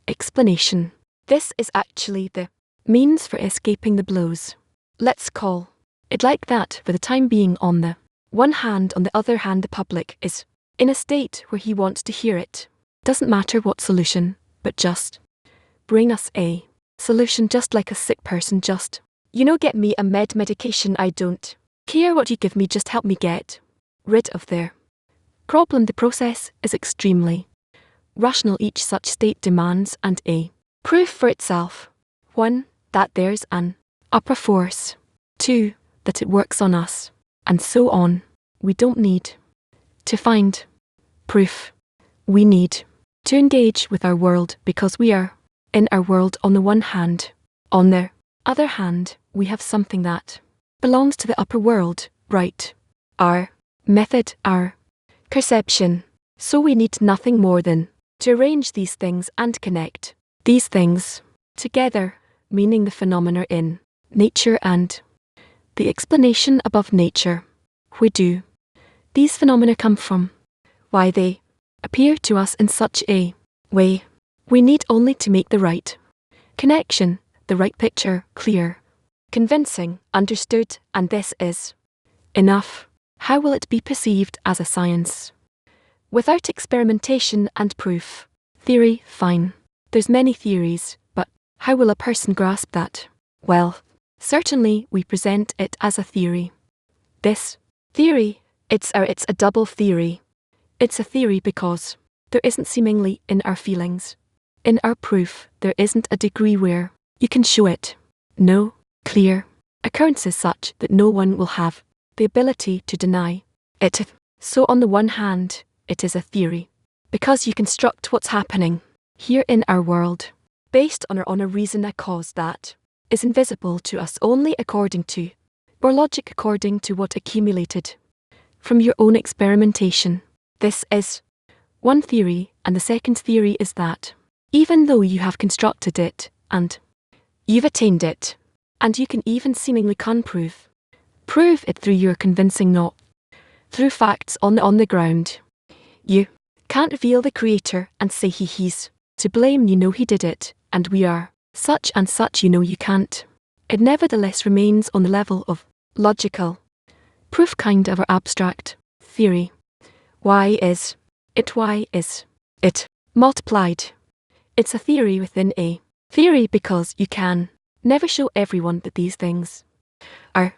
explanation. This is actually the means for escaping the blows. Let's call it like that for the time being. On the one hand, on the other hand, the public is in a state where he wants to hear it. Doesn't matter what solution, but just bring us a solution, just like a sick person. Just, get me a medication. I don't care what you give me, just help me get rid of their problem. The process is extremely rational. Each such state demands and a proof for itself. 1. That there's an upper force. 2. That it works on us. And so on. We don't need to find proof. We need to engage with our world because we are in our world on the one hand. On the other hand, we have something that belongs to the upper world, right? Our method, our perception. So we need nothing more than to arrange these things and connect these things together, meaning the phenomena in nature and the explanation above nature. Where do these phenomena come from? Why they appear to us in such a way? We need only to make the right connection, the right picture, clear, convincing, understood, and this is enough. How will it be perceived as a science? Without experimentation and proof. Theory, fine. There's many theories, but how will a person grasp that? Well, certainly we present it as a theory. This theory, it's a double theory. It's a theory because there isn't seemingly in our feelings. In our proof, there isn't a degree where you can show it. No clear occurrences such that no one will have the ability to deny it. So on the one hand, it is a theory because you construct what's happening here in our world based on a reason, a cause that is invisible to us only according to or logic, according to what accumulated from your own experimentation. This is one theory, and the second theory is that even though you have constructed it and you've attained it, and you can even seemingly prove it through your convincing, not through facts on the ground. You can't reveal the creator and say he's to blame. He did it, and we are such and such. You can't. It nevertheless remains on the level of logical proof, kind of, or abstract theory. Why is it multiplied? It's a theory within a theory because you can never show everyone that these things are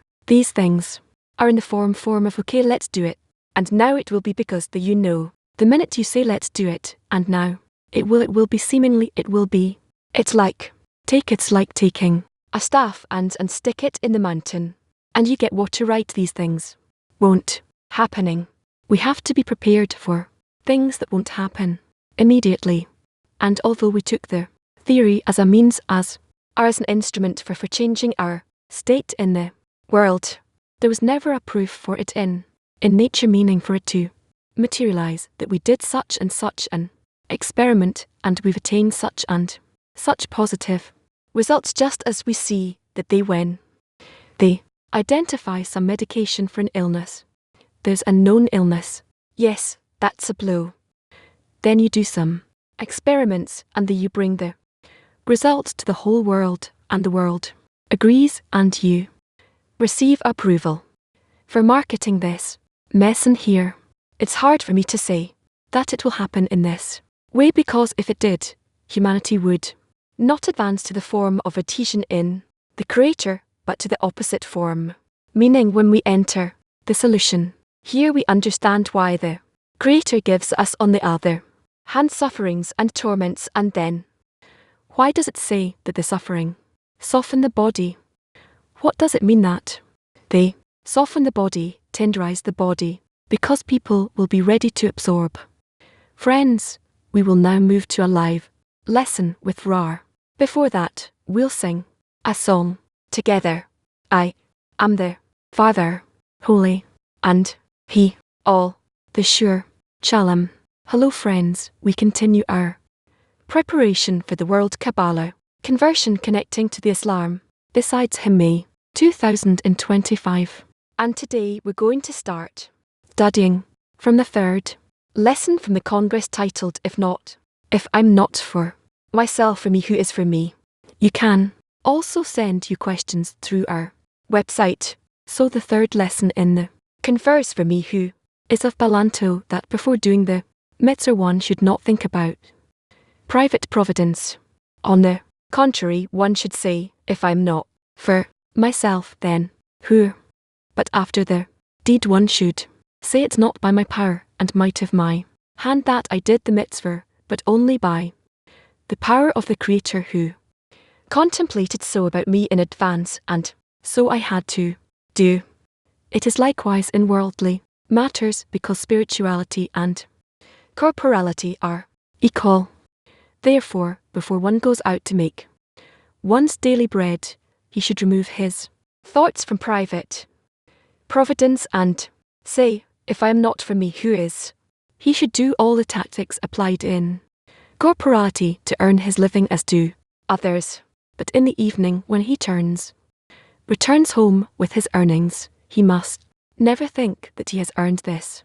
in the form of okay, let's do it, and now it will be, because the minute you say let's do it, and now it will be, seemingly it will be. It's like taking a staff and stick it in the mountain, and you get water, right? These things won't happening. We have to be prepared for things that won't happen immediately. And although we took the theory as a means, as an instrument for changing our state in the world, there was never a proof for it in nature, meaning for it to materialize that we did such and such an experiment and we've attained such and such positive results, just as we see that when they identify some medication for an illness, there's a known illness. Yes, that's a blow. Then you do some experiments and you bring the results to the whole world, and the world agrees, and you receive approval for marketing this medicine here. It's hard for me to say that it will happen in this way, because if it did, humanity would not advance to the form of adhesion in the Creator, but to the opposite form. Meaning, when we enter the solution, here we understand why the Creator gives us on the other hand sufferings and torments, and then why does it say that the suffering soften the body? What does it mean that they soften the body, tenderize the body? Because people will be ready to absorb. Friends, we will now move to a live lesson with Rar. Before that, we'll sing a song together. I am the Father, holy, and He, all, the sure, Shalom. Hello friends, we continue our preparation for the World Kabbalah conversion connecting to the Islam, besides him May 2025. And today we're going to start studying from the third lesson from the Congress titled If I'm Not for Myself, for Me, Who Is for Me. You can also send you questions through our website. So the third lesson in the Converse for Me Who is of Balanto that before doing the mitzvah one should not think about private providence. On the contrary, one should say, if I'm not for myself, then who? But after the deed one should say, it's not by my power and might of my hand that I did the mitzvah, but only by the power of the Creator who contemplated so about me in advance, and so I had to do. It is likewise in worldly matters, because spirituality and corporality are equal. Therefore, before one goes out to make one's daily bread, he should remove his thoughts from private providence and say, if I am not for me, who is? He should do all the tactics applied in corporality to earn his living as do others. But in the evening, when he returns home with his earnings, he must never think that he has earned this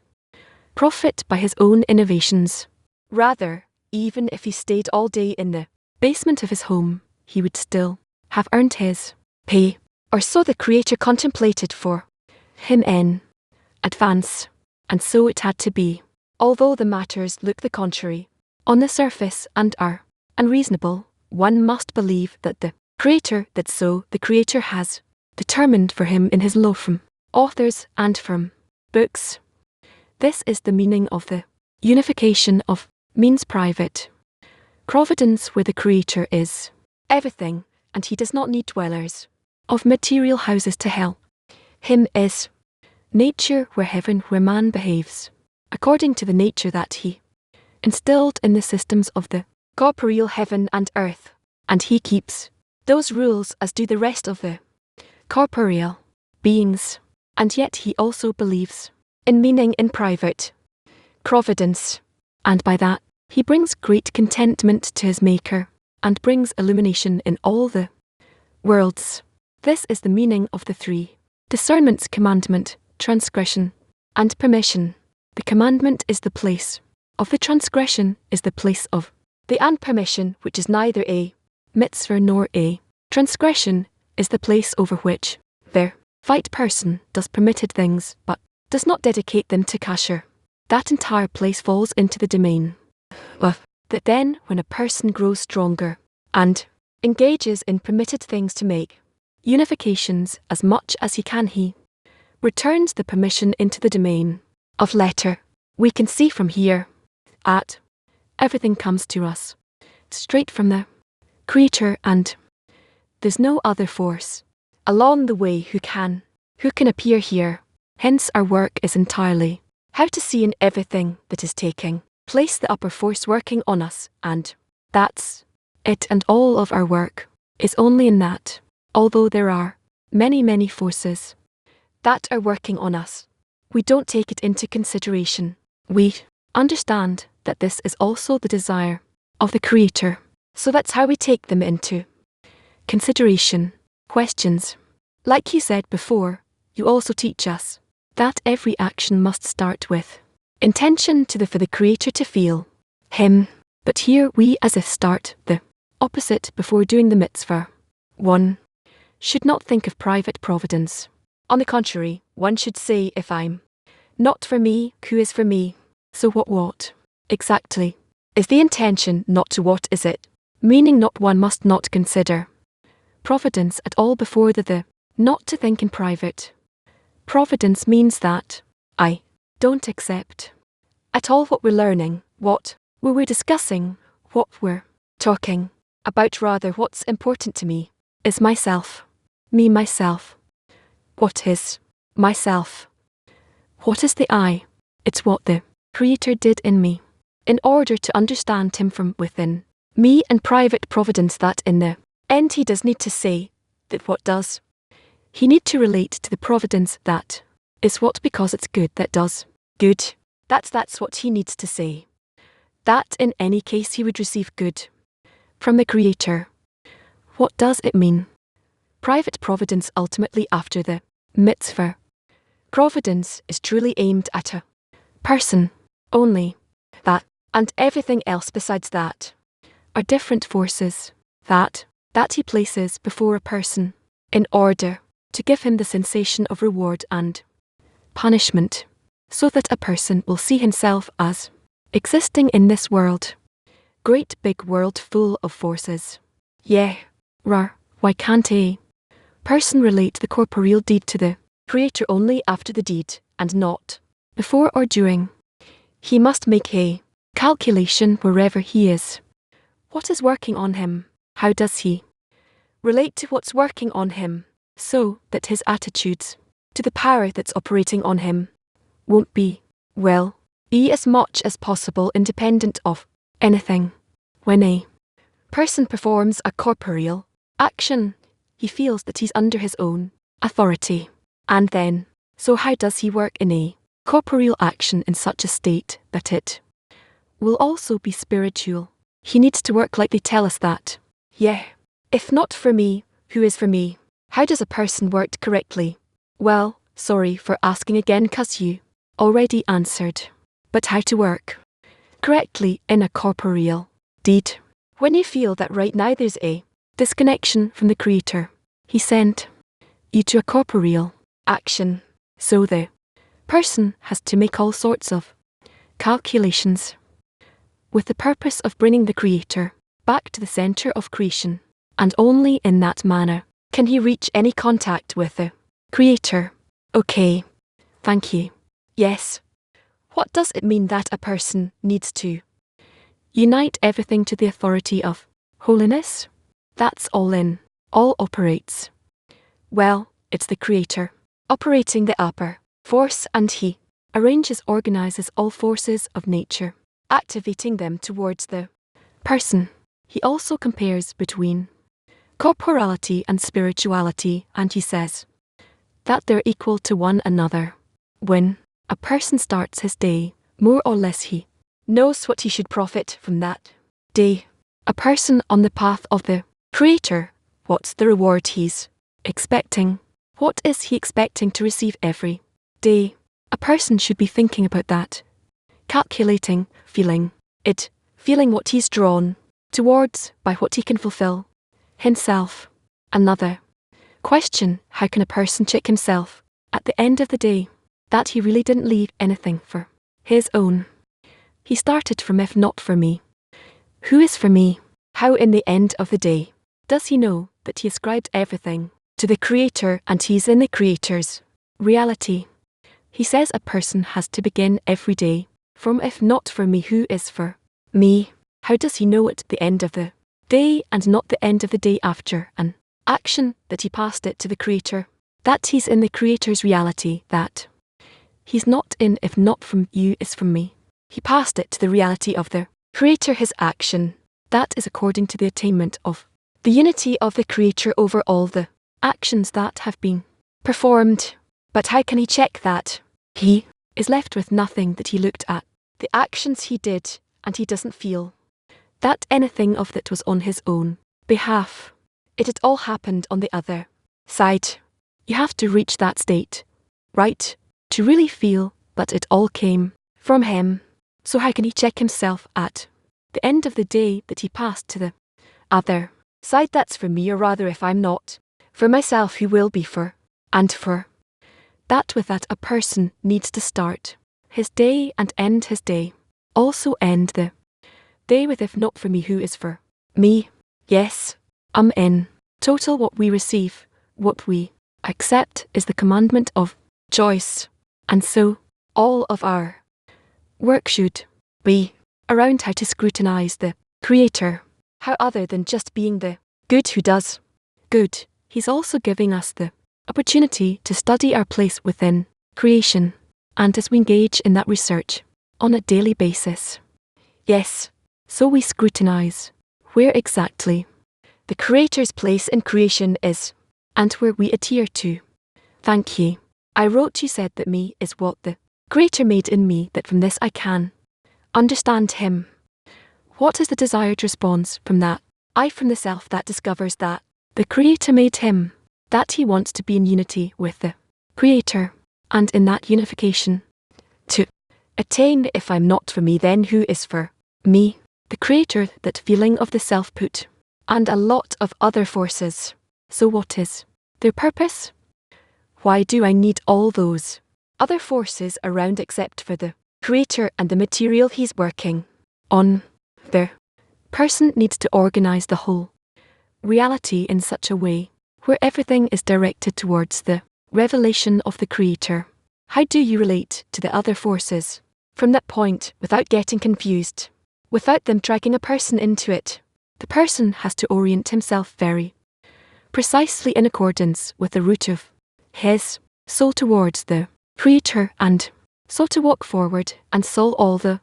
profit by his own innovations. Rather, even if he stayed all day in the basement of his home, he would still have earned his pay, or so the Creator contemplated for him in advance. And so it had to be, although the matters look the contrary on the surface and are unreasonable. One must believe that the Creator the Creator has determined for him in his law from authors and from books. This is the meaning of the unification of means private providence, where the Creator is everything, and he does not need dwellers of material houses to help him, is nature, where heaven, where man behaves according to the nature that he instilled in the systems of the corporeal heaven and earth, and he keeps those rules as do the rest of the corporeal beings. And yet he also believes in meaning in private providence, and by that he brings great contentment to his Maker, and brings illumination in all the worlds. This is the meaning of the three discernments: commandment, transgression, and permission. The commandment is the place of the transgression, is the place of the and permission, which is neither a mitzvah nor a transgression, is the place over which the right person does permitted things, but does not dedicate them to kasher. That entire place falls into the domain of that. Then, when a person grows stronger and engages in permitted things to make unifications as much as he can, he returns the permission into the domain of letter. We can see from here at everything comes to us straight from the Creator, and there's no other force along the way who can appear here. Hence our work is entirely how to see in everything that is taking place the upper force working on us, and that's it. And all of our work is only in that, although there are many forces that are working on us, we don't take it into consideration. We understand that this is also the desire of the Creator, so that's how we take them into consideration. Questions. Like you said before, you also teach us that every action must start with intention for the Creator to feel Him. But here we as if start the opposite before doing the mitzvah. One should not think of private providence. On the contrary, one should say, if I'm not for me, who is for me? So what exactly is the intention? Not to what is it? Meaning not one must not consider providence at all before the not to think in private providence means that I don't accept at all what we're learning, what we're discussing, what we're talking about. Rather, what's important to me is myself. Me, myself. What is myself? What is the I? It's what the Creator did in me, in order to understand Him from within me, and private providence that in the And he does need to say that what does. He need to relate to the providence that is what because it's good that does good. That's what he needs to say. That in any case he would receive good from the Creator. What does it mean? Private providence ultimately after the mitzvah. Providence is truly aimed at a person only. That and everything else besides that are different forces that he places before a person in order to give him the sensation of reward and punishment, so that a person will see himself as existing in this world. Great big world full of forces. Yeah, why can't a person relate the corporeal deed to the Creator only after the deed, and not before or during? He must make a calculation wherever he is. What is working on him? How does he relate to what's working on him, so that his attitudes to the power that's operating on him won't be, well, as much as possible independent of anything. When a person performs a corporeal action, he feels that he's under his own authority. And then, so how does he work in a corporeal action in such a state that it will also be spiritual? He needs to work like they tell us that. Yeah. If not for me, who is for me? How does a person work correctly? Well, sorry for asking again, 'cause you already answered. But how to work correctly in a corporeal deed? When you feel that right now there's a disconnection from the Creator, He sent you to a corporeal action. So the person has to make all sorts of calculations with the purpose of bringing the Creator back to the center of creation. And only in that manner can he reach any contact with the Creator. Okay. Thank you. Yes. What does it mean that a person needs to unite everything to the authority of holiness? That's all operates. Well, it's the Creator operating the upper force, and he organizes all forces of nature, activating them towards the person. He also compares between corporality and spirituality, and he says that they're equal to one another. When a person starts his day, more or less he knows what he should profit from that day. A person on the path of the Creator, what's the reward he's expecting? What is he expecting to receive every day? A person should be thinking about that, calculating, feeling what he's drawn towards by what he can fulfill himself. Another question: how can a person check himself at the end of the day that he really didn't leave anything for his own? He started from if not for me. Who is for me? How in the end of the day does he know that he ascribed everything to the Creator and he's in the Creator's reality? He says a person has to begin every day from if not for me, who is for me? How does he know at the end of the day and not the end of the day after an action that he passed it to the Creator? That he's in the Creator's reality, that he's not in if not from you is from me. He passed it to the reality of the Creator, his action. That is according to the attainment of the unity of the Creator over all the actions that have been performed. But how can he check that? He is left with nothing that he looked at the actions he did, and he doesn't feel that anything of that was on his own behalf. It had all happened on the other side. You have to reach that state, right, to really feel that it all came from him. So how can he check himself at the end of the day that he passed to the other side? That's for me, or rather, if I'm not for myself, who will be for? And for that, with that, a person needs to start his day and end his day. Also end the day with if not for me, who is for me? Yes, in total what we receive, what we accept, is the commandment of choice. And so all of our work should be around how to scrutinize the Creator. How other than just being the good who does good, He's also giving us the opportunity to study our place within creation, and as we engage in that research on a daily basis. Yes, so we scrutinize where exactly The Creator's place in creation is, and where we adhere to. Thank ye. I wrote you said that me is what the Creator made in me, that from this I can understand him. What is the desired response from that? I from the self that discovers that the Creator made him, that he wants to be in unity with the Creator, and in that unification, to attain. If I'm not for me, then who is for me? The Creator, that feeling of the self put, and a lot of other forces. So what is their purpose? Why do I need all those other forces around except for the Creator and the material he's working on? The person needs to organize the whole reality in such a way where everything is directed towards the revelation of the Creator. How do you relate to the other forces from that point without getting confused, without them dragging a person into it? The person has to orient himself very precisely in accordance with the root of his soul towards the Creator, and so to walk forward and solve all the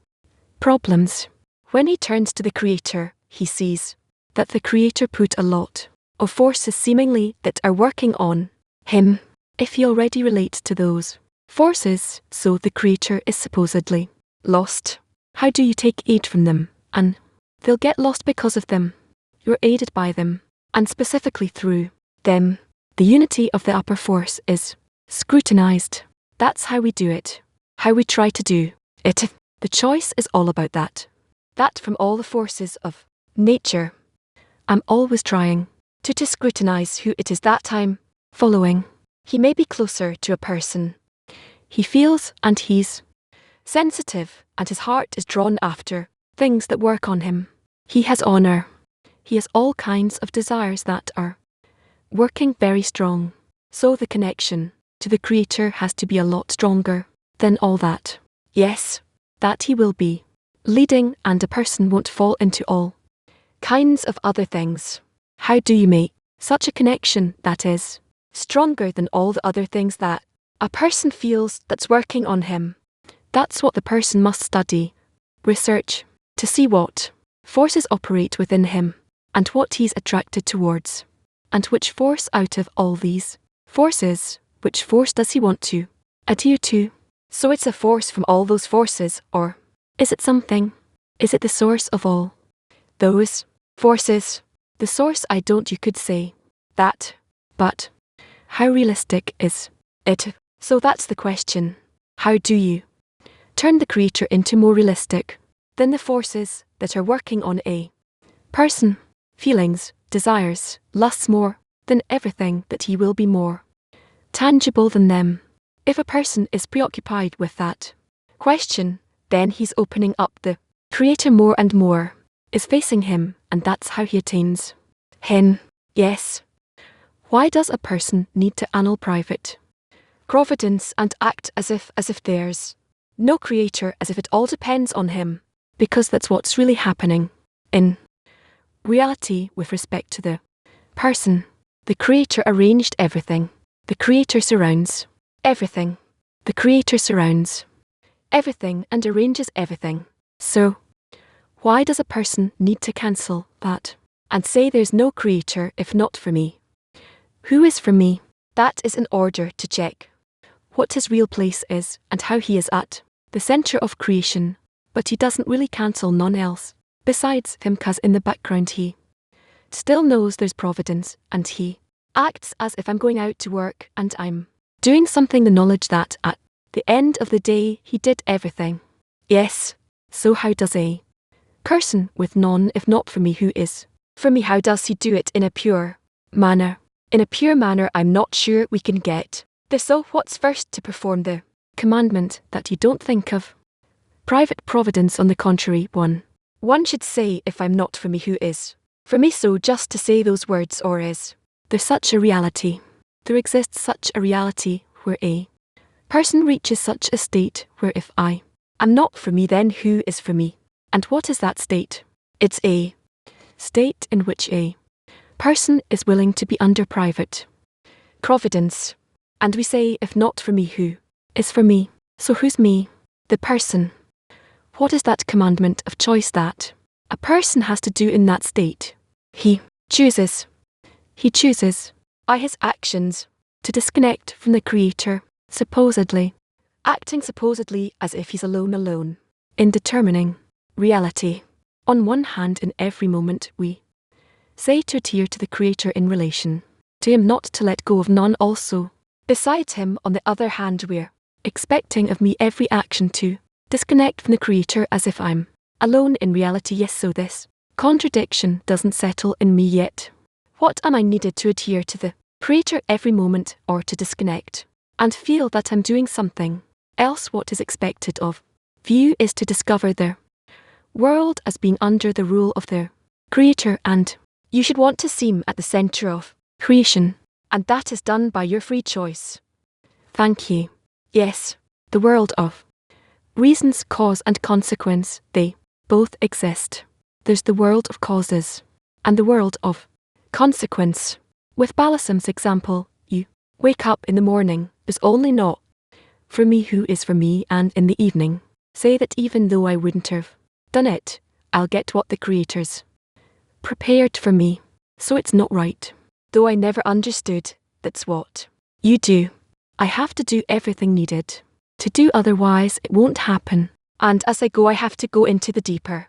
problems. When he turns to the Creator, he sees that the Creator put a lot of forces seemingly that are working on him. If he already relates to those forces, so the Creator is supposedly lost. How do you take aid from them? And they'll get lost because of them. You're aided by them, and specifically through them. The unity of the upper force is scrutinized. That's how we do it, how we try to do it. The choice is all about that. That from all the forces of nature. I'm always trying to scrutinize who it is that I'm following. He may be closer to a person. He feels, and he's sensitive, and his heart is drawn after things that work on him. He has honor. He has all kinds of desires that are working very strong. So the connection to the Creator has to be a lot stronger than all that. Yes, that he will be leading, and a person won't fall into all kinds of other things. How do you make such a connection that is stronger than all the other things that a person feels that's working on him? That's what the person must study, research, to see what forces operate within him, and what he's attracted towards, and which force out of all these forces, which force does he want to adhere to? So it's a force from all those forces, or is it something? Is it the source of all those forces? The source, you could say that, but how realistic is it? So that's the question. How do you turn the Creator into more realistic than the forces that are working on a person? Feelings, desires, lusts more than everything, that he will be more tangible than them. If a person is preoccupied with that question, then he's opening up the Creator more and more, is facing him, and that's how he attains him. Yes. Why does a person need to annul private providence and act as if there's no Creator, as if it all depends on him? Because that's what's really happening in reality with respect to the person. The Creator arranged everything. The Creator surrounds everything. The Creator surrounds everything and arranges everything. So, why does a person need to cancel that and say there's no Creator if not for me? Who is for me? That is in order to check what his real place is and how he is at the center of creation, but he doesn't really cancel none else besides him, 'cause in the background he still knows there's providence, and he acts as if I'm going out to work and I'm doing something, the knowledge that at the end of the day he did everything. Yes, so how does a person with none if not for me who is for me, how does he do it in a pure manner? In a pure manner I'm not sure we can get this. So what's first to perform the commandment that you don't think of? Private providence, on the contrary, one should say, if I'm not for me, who is for me? So just to say those words, or is there such a reality? There exists such a reality where a person reaches such a state where if I am not for me, then who is for me? And what is that state? It's a state in which a person is willing to be under private providence. And we say, if not for me, who is for me? So who's me? The person. What is that commandment of choice that a person has to do in that state? He chooses. He chooses, by his actions, to disconnect from the Creator, supposedly, acting supposedly as if he's alone, in determining reality. On one hand, in every moment we say to adhere to the Creator in relation to him, not to let go of none also. Besides him, on the other hand, we're expecting of me every action to disconnect from the Creator as if I'm alone in reality. Yes, so this contradiction doesn't settle in me yet. What am I needed to adhere to the Creator every moment, or to disconnect and feel that I'm doing something else? What is expected of you is to discover the world as being under the rule of the Creator, and you should want to seem at the center of creation, and that is done by your free choice. Thank you. Yes, the world of reasons, cause and consequence, they both exist. There's the world of causes and the world of consequence. With Balassam's example, you wake up in the morning, is only not for me who is for me, and in the evening, say that even though I wouldn't have done it, I'll get what the Creator's prepared for me. So it's not right. Though I never understood, that's what you do. I have to do everything needed to do, otherwise it won't happen. And as I go, I have to go into the deeper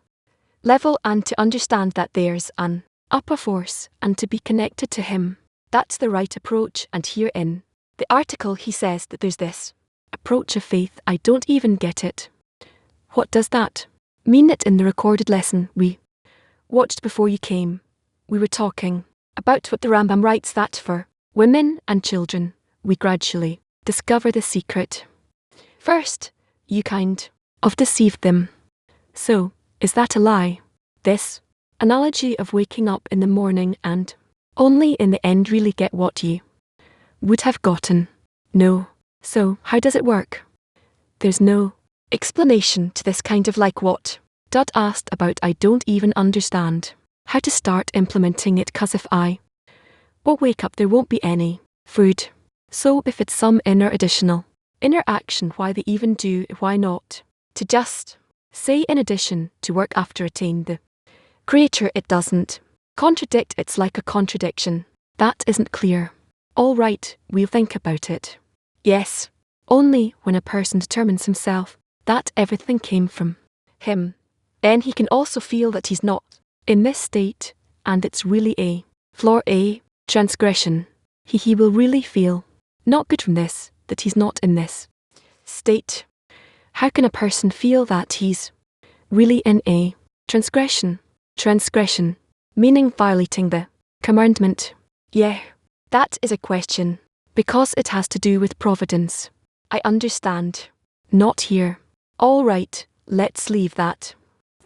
level and to understand that there's an upper force and to be connected to him. That's the right approach. And here in the article he says that there's this approach of faith. I don't even get it. What does that mean? That in the recorded lesson we watched before you came, we were talking about what the Rambam writes, that for women and children, we gradually discover the secret. First, you kind of deceived them. So, is that a lie? This analogy of waking up in the morning and only in the end really get what you would have gotten. No. So, how does it work? There's no explanation to this, kind of like what Dud asked about. I don't even understand how to start implementing it, 'cause if I wake up, there won't be any food. So if it's some inner action, why they even do, why not to just say in addition to work after attain the Creator? It doesn't contradict, it's like a contradiction. That isn't clear. All right, we'll think about it. Yes, only when a person determines himself that everything came from him, then he can also feel that he's not in this state, and it's really a flaw, a transgression. He will really feel not good from this, that he's not in this state. How can a person feel that he's really in a transgression? Transgression, meaning violating the commandment. Yeah, that is a question, because it has to do with providence. I understand. Not here. All right, let's leave that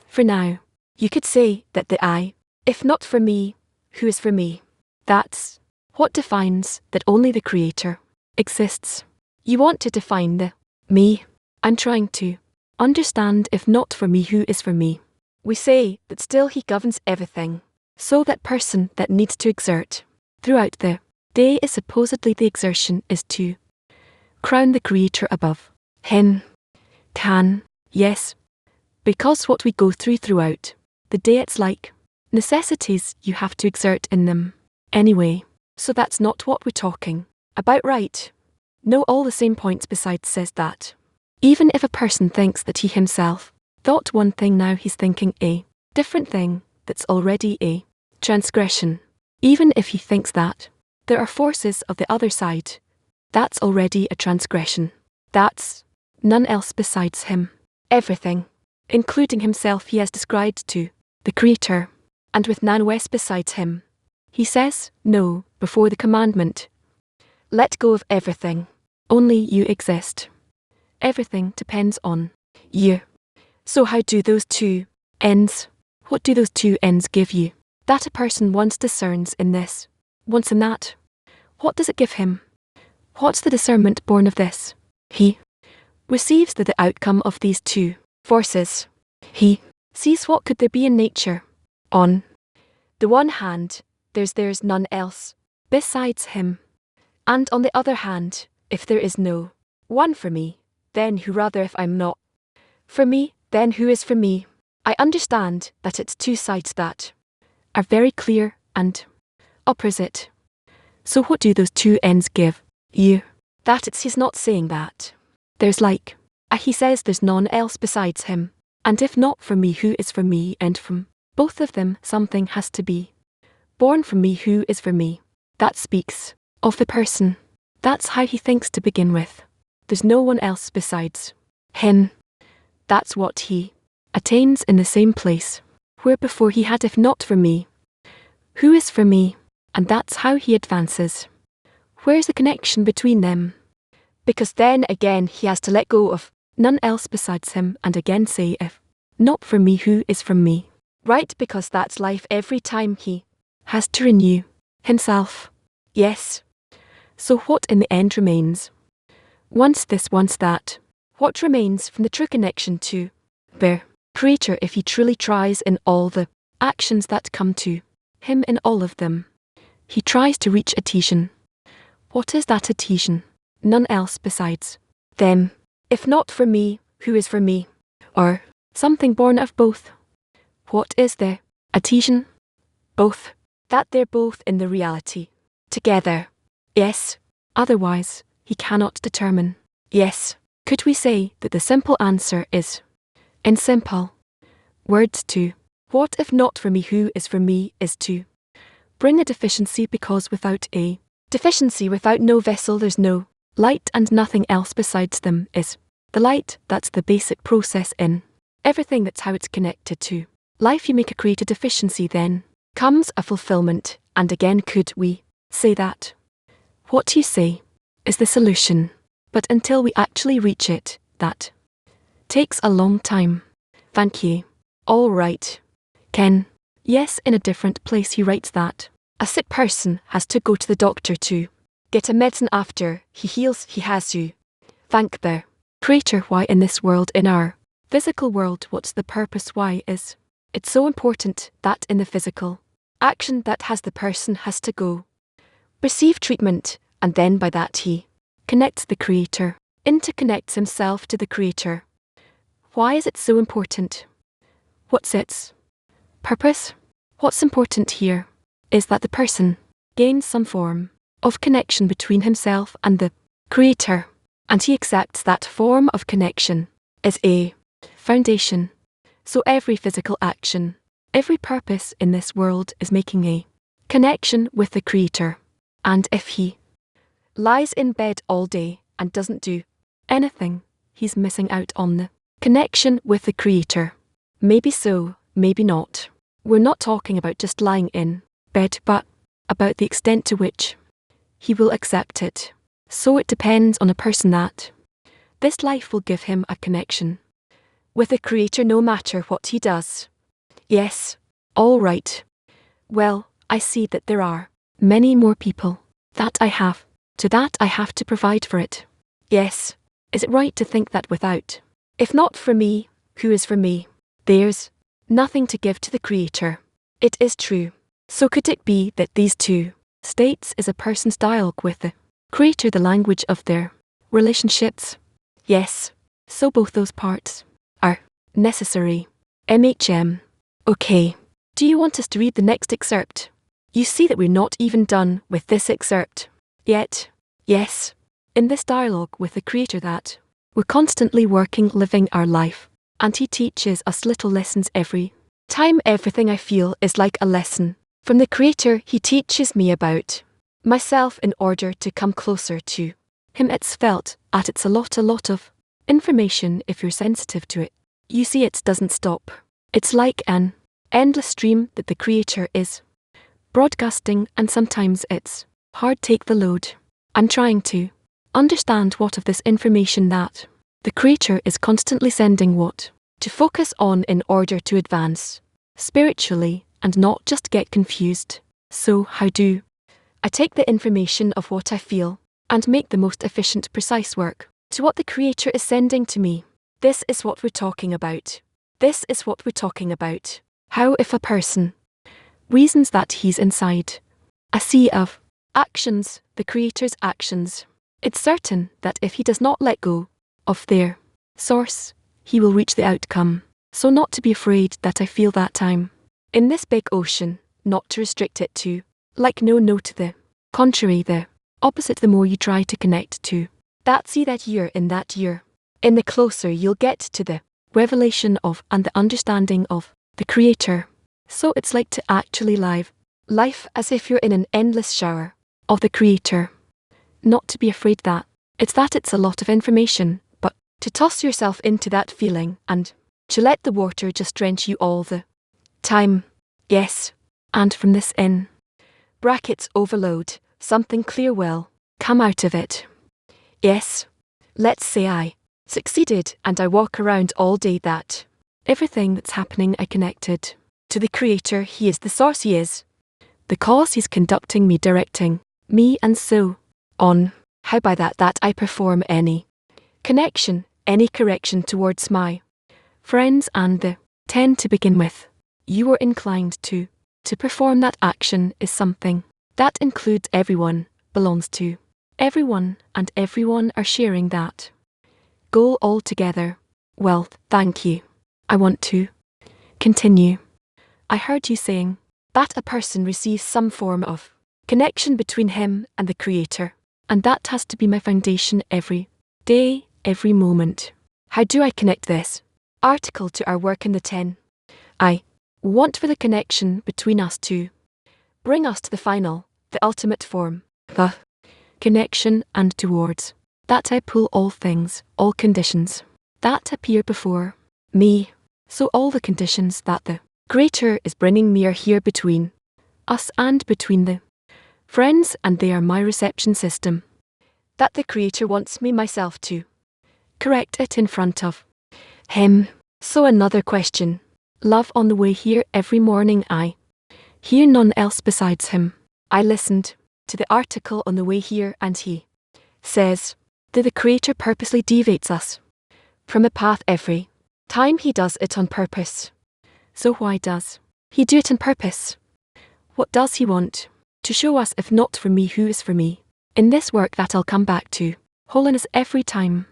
for now. You could say that the I, if not for me, who is for me? That's what defines that only the Creator exists. You want to define the me. I'm trying to understand, if not for me, who is for me? We say that still he governs everything. So that person that needs to exert throughout the day is supposedly the exertion is to crown the Creator above him. Can, yes. Because what we go through throughout the day, it's like necessities you have to exert in them anyway. So that's not what we're talking about, right? No, all the same points besides says that even if a person thinks that he himself thought one thing, now he's thinking a different thing, that's already a transgression. Even if he thinks that there are forces of the other side, that's already a transgression. That's none else besides him. Everything, including himself, he has described to the Creator, and with none else besides him. He says, no, before the commandment. Let go of everything. Only you exist. Everything depends on you. So how do those two ends, what do those two ends give you? That a person once discerns in this, once in that. What does it give him? What's the discernment born of this? He receives the outcome of these two forces. He sees what could there be in nature. On the one hand, there's none else besides him. And on the other hand, if there is no one for me, then who? Rather, if I'm not for me, then who is for me? I understand that it's two sides that are very clear and opposite. So what do those two ends give you? That it's he's not saying that. There's like a he says there's none else besides him. And if not from me, who is from me? And from both of them something has to be born from me, who is for me. That speaks of the person. That's how he thinks to begin with. There's no one else besides him. That's what he attains in the same place where before he had if not for me. Who is for me? And that's how he advances. Where's the connection between them? Because then again he has to let go of none else besides him and again say if not for me, who is from me. Right, because that's life every time he has to renew himself. Yes. So what in the end remains? Once this, once that. What remains from the true connection to their Creator if he truly tries in all the actions that come to him in all of them? He tries to reach adhesion. What is that adhesion? None else besides them. If not for me, who is for me? Or something born of both. What is the adhesion? Both. That they're both in the reality. Together. Yes. Otherwise, he cannot determine. Yes. Could we say that the simple answer is in simple words to what if not for me, who is for me is to bring a deficiency, because without a deficiency, without no vessel, there's no light, and nothing else besides them is the light. That's the basic process in everything. That's how it's connected to life. You make a create a deficiency, then comes a fulfillment. And again, could we say that what you say is the solution? But until we actually reach it, that takes a long time. Thank you. All right. Ken. Yes, in a different place he writes that a sick person has to go to the doctor to get a medicine after he heals. He has to thank the Creator. Why in this world, in our physical world, what's the purpose? Why is it so important that in the physical action that has the person has to go receive treatment, and then by that he connects the Creator, interconnects himself to the Creator? Why is it so important? What's its purpose? What's important here is that the person gains some form of connection between himself and the Creator, and he accepts that form of connection as a foundation. So every physical action, every purpose in this world is making a connection with the Creator. And if he lies in bed all day and doesn't do anything, he's missing out on the connection with the Creator. Maybe so, maybe not. We're not talking about just lying in bed, but about the extent to which he will accept it. So it depends on a person that this life will give him a connection with the Creator no matter what he does. Yes. All right. Well, I see that there are many more people that I have to provide for it. Yes. Is it right to think that without, if not for me, who is for me, there's nothing to give to the Creator? It is true. So could it be that these two states is a person's dialogue with the Creator, the language of their relationships? Yes. So both those parts are necessary. Okay. Do you want us to read the next excerpt? You see that we're not even done with this excerpt yet. Yes. In this dialogue with the Creator that we're constantly working, living our life, and he teaches us little lessons every time. Everything I feel is like a lesson from the Creator. He teaches me about myself in order to come closer to him. It's felt at it's a lot of information if you're sensitive to it. You see, it doesn't stop. It's like an endless stream that the Creator is broadcasting, and sometimes it's hard to take the load. I'm trying to understand what of this information that the Creator is constantly sending what to focus on in order to advance spiritually and not just get confused. So how do I take the information of what I feel and make the most efficient, precise work to what the Creator is sending to me? This is what we're talking about. This is what we're talking about. How if a person reasons that he's inside a sea of actions, the Creator's actions, it's certain that if he does not let go of their source, he will reach the outcome. So not to be afraid that I feel that I'm in this big ocean, not to restrict it to, like no to the contrary, the opposite. The more you try to connect to that year in that year, in the closer you'll get to the revelation of and the understanding of the Creator. So it's like to actually live life as if you're in an endless shower of the Creator. Not to be afraid that it's a lot of information, but to toss yourself into that feeling and to let the water just drench you all the time. Yes. And from this in brackets overload, something clear will come out of it. Yes. Let's say I succeeded and I walk around all day that everything that's happening I connected to the Creator. He is the source, He is the cause, He's conducting me, directing me, and so on. How by that I perform any connection, any correction towards my friends and the 10 to begin with. You are inclined to perform that action is something that includes everyone, belongs to everyone, and everyone are sharing that goal all together. Well, thank you. I want to continue. I heard you saying that a person receives some form of connection between him and the Creator, and that has to be my foundation every day, every moment. How do I connect this article to our work in the 10? I want for the connection between us to bring us to the final, the ultimate form, the connection, and towards that I pull all things, all conditions that appear before me. So all the conditions that the Creator is bringing me are here between us and between the friends, and they are my reception system that the Creator wants me myself to correct it in front of Him. So another question. Love on the way here every morning. I hear none else besides Him. I listened to the article on the way here, and he says that the Creator purposely deviates us from the path every time. He does it on purpose. So why does He do it on purpose? What does He want to show us, if not for me, who is for me? In this work that I'll come back to, holiness every time.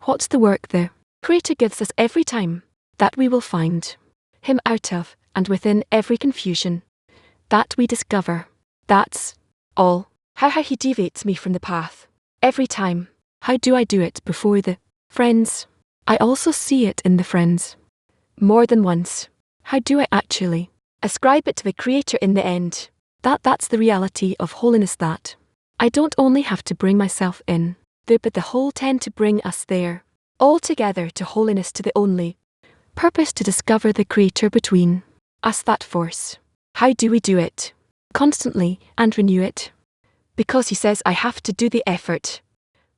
What's the work the Creator gives us every time? That we will find Him out of and within every confusion that we discover. That's all. How He deviates me from the path every time. How do I do it before the friends? I also see it in the friends more than once. How do I actually ascribe it to the Creator in the end? That's the reality of holiness, that I don't only have to bring myself in there, but the whole 10 to bring us there, all together to holiness, to the only purpose to discover the Creator between us, that force. How do we do it? Constantly, and renew it. Because He says I have to do the effort.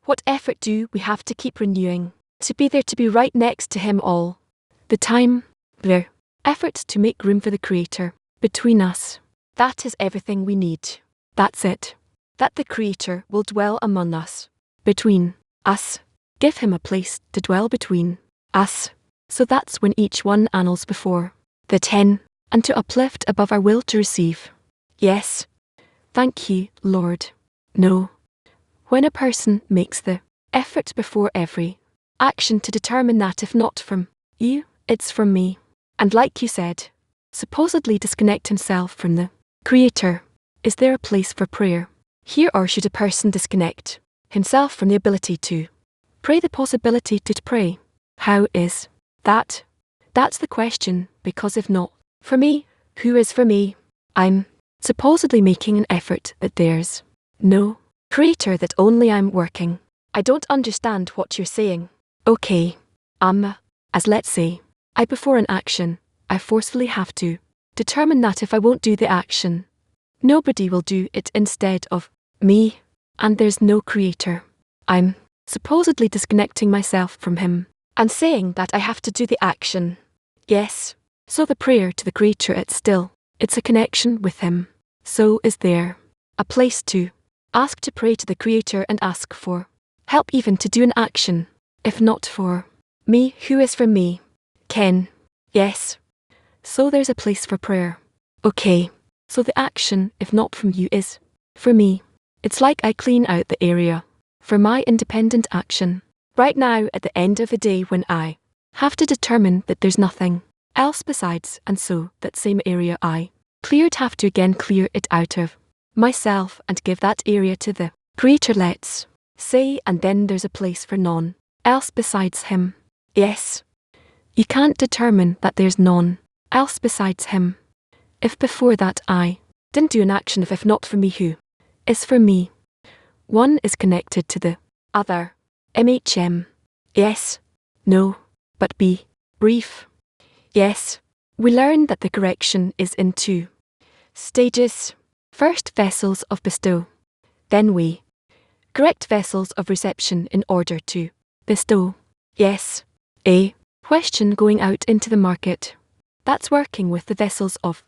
What effort do we have to keep renewing? To be there, to be right next to Him all the time. There. Efforts to make room for the Creator between us. That is everything we need. That's it. That the Creator will dwell among us, between us. Give Him a place to dwell between us. So that's when each one annals before the 10, and to uplift above our will to receive. Yes. Thank you, Lord. No. When a person makes the effort before every action to determine that if not from you, it's from me, and like you said, supposedly disconnect himself from the Creator, is there a place for prayer here, or should a person disconnect himself from the ability to pray, the possibility to pray? How is that? That's the question, because if not for me, who is for me? I'm supposedly making an effort that there's no Creator, that only I'm working. I don't understand what you're saying. Okay. As let's say, I before an action, I forcefully have to determine that if I won't do the action, nobody will do it instead of me, and there's no Creator. I'm supposedly disconnecting myself from Him, and saying that I have to do the action. Yes. So the prayer to the Creator, it's a connection with Him. So is there a place to ask to pray to the Creator and ask for help, even to do an action, if not for me, who is for me? Ken. Yes. So there's a place for prayer. Okay. So the action, if not from you, is for me. It's like I clean out the area for my independent action right now at the end of the day, when I have to determine that there's nothing else besides, and so that same area I Cleared have to again clear it out of myself and give that area to the Creator, let's say, and then there's a place for none else besides Him. Yes. You can't determine that there's none else besides Him. If before that I didn't do an action, if not for me, who is for me? One is connected to the other. MHM. Yes. No. But be brief. Yes. We learn that the correction is in two stages. First, vessels of bestow. Then we correct vessels of reception in order to bestow. Yes. A question going out into the market. That's working with the vessels of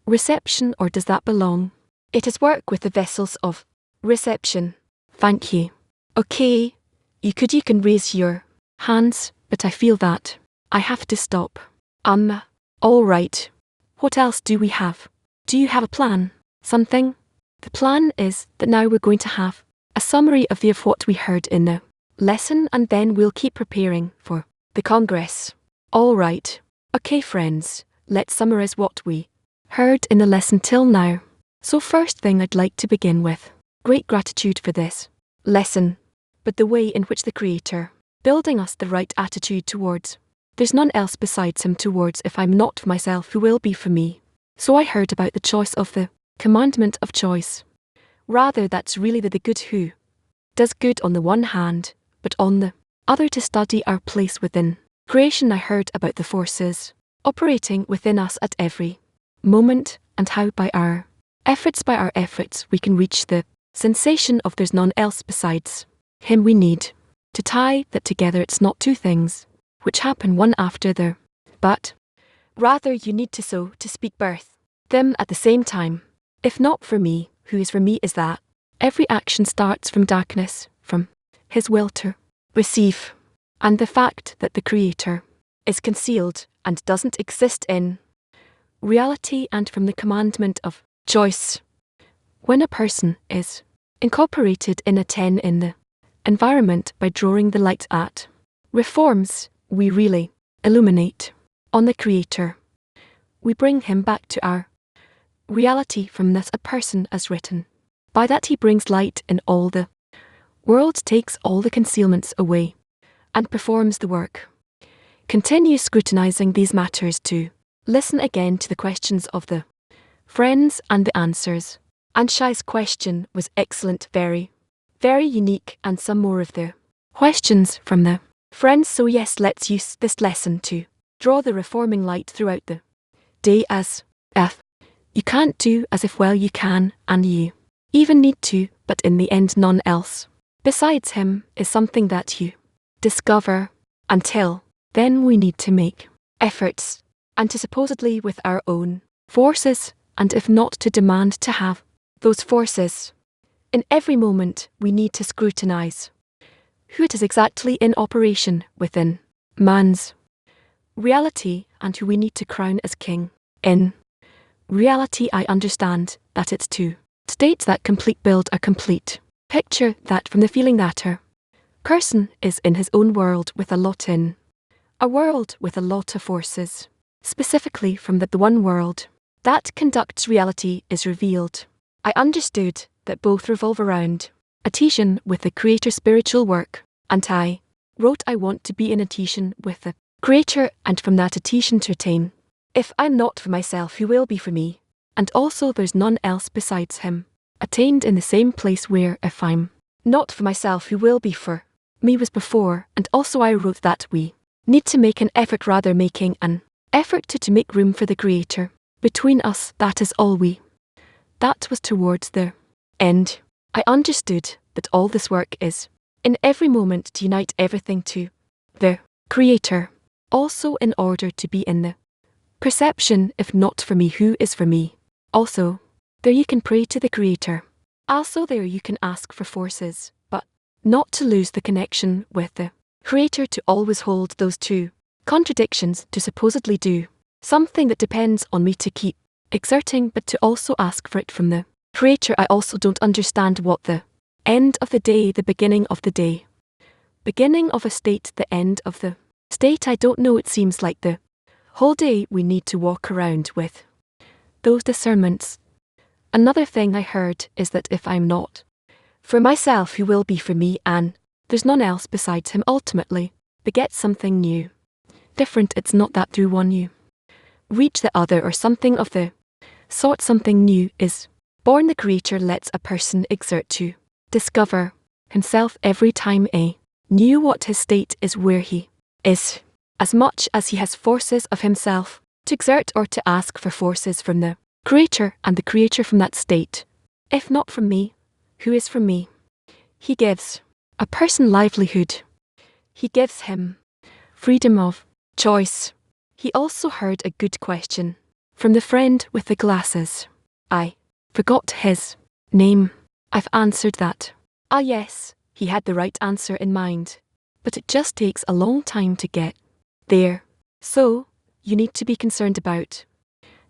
reception, or does that belong? It is work with the vessels of reception. Thank you. Okay. You can raise your hands, but I feel that I have to stop. All right. What else do we have? Do you have a plan? Something? The plan is that now we're going to have a summary of what we heard in the lesson, and then we'll keep preparing for the Congress. All right. Okay, friends, let's summarize what we heard in the lesson till now. So first thing I'd like to begin with great gratitude for this lesson, but the way in which the Creator building us the right attitude towards there's none else besides Him, towards if I'm not for myself, who will be for me. So I heard about the choice of the commandment of choice. Rather, that's really the good who does good on the one hand, but on the other to study our place within creation. I heard about the forces operating within us at every moment, and how by our efforts we can reach the sensation of there's none else besides Him. We need to tie that together. It's not two things which happen one after the, but rather you need to, so to speak, birth them at the same time. If not for me, who is for me is that every action starts from darkness, from His will to receive, and the fact that the Creator is concealed and doesn't exist in reality, and from the commandment of choice. When a person is incorporated in a 10 in the environment by drawing the light at reforms, we really illuminate on the Creator. We bring Him back to our reality. From this a person as written. By that He brings light in all the world, takes all the concealments away, and performs the work. Continue scrutinizing these matters to listen again to the questions of the friends and the answers. And Shai's question was excellent, very, very unique, and some more of the questions from the friends. So yes, let's use this lesson to draw the reforming light throughout the day, as if you can't do as if well you can, and you even need to, but in the end none else besides Him is something that you discover. Until then we need to make efforts, and to supposedly with our own forces, and if not to demand to have those forces. In every moment we need to scrutinize who it is exactly in operation within man's reality, and who we need to crown as king. In reality I understand that it's two states that complete build a complete picture, that from the feeling that a person is in his own world with a lot in a world with a lot of forces, specifically from the one world that conducts reality is revealed. I understood that both revolve around adhesion with the Creator spiritual work, and I wrote I want to be in adhesion with the Creator, and from that adhesion to attain. If I'm not for myself, who will be for me? And also there's none else besides Him. Attained in the same place where if I'm not for myself, who will be for me was before. And also I wrote that we need to make an effort, rather making an effort to make room for the Creator between us. That is all we. That was towards the end. I understood that all this work is in every moment to unite everything to the Creator, also in order to be in the perception, if not for me, who is for me. Also, there you can pray to the Creator. Also there you can ask for forces, but not to lose the connection with the Creator, to always hold those two contradictions, to supposedly do something that depends on me to keep exerting, but to also ask for it from the Creator. I also don't understand what the end of the day, the beginning of the day, beginning of a state, the end of the state. I don't know, it seems like the whole day we need to walk around with those discernments. Another thing I heard is that if I'm not for myself, who will be for me, and there's none else besides him ultimately, beget something new. Different, it's not that through one you reach the other or something of the sort. Something new is born. The Creator lets a person exert to discover himself every time a new what his state is, where he is, as much as he has forces of himself to exert or to ask for forces from the Creator, and the Creator from that state. If not from me, who is from me? He gives a person livelihood. He gives him freedom of choice. He also heard a good question from the friend with the glasses. I forgot his name. I've answered that. Ah yes, he had the right answer in mind. But it just takes a long time to get there. So, you need to be concerned about